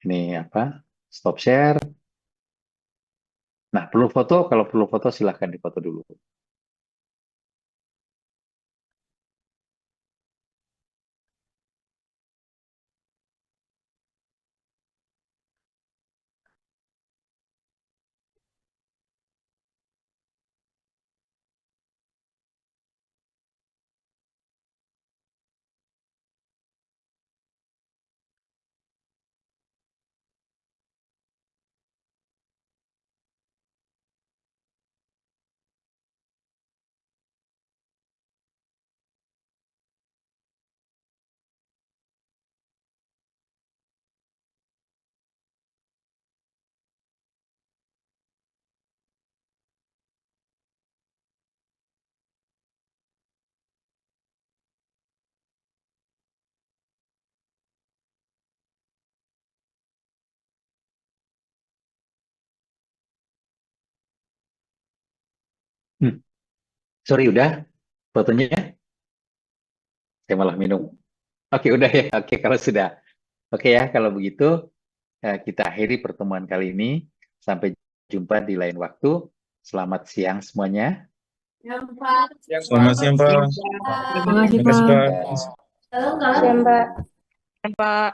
Speaker 1: Ini apa? Stop share. Nah, perlu foto? Kalau perlu foto silahkan difoto dulu. Sorry, udah fotonya? Saya malah minum. Oke, udah ya. Oke, kalau sudah. Oke ya, kalau begitu kita akhiri pertemuan kali ini. Sampai jumpa di lain waktu. Selamat siang semuanya.
Speaker 3: Selamat siang, Pak.
Speaker 2: Terima kasih,
Speaker 3: Terima kasih,
Speaker 2: Pak.
Speaker 3: Pak.
Speaker 4: Ya, Mbak.
Speaker 5: Pak.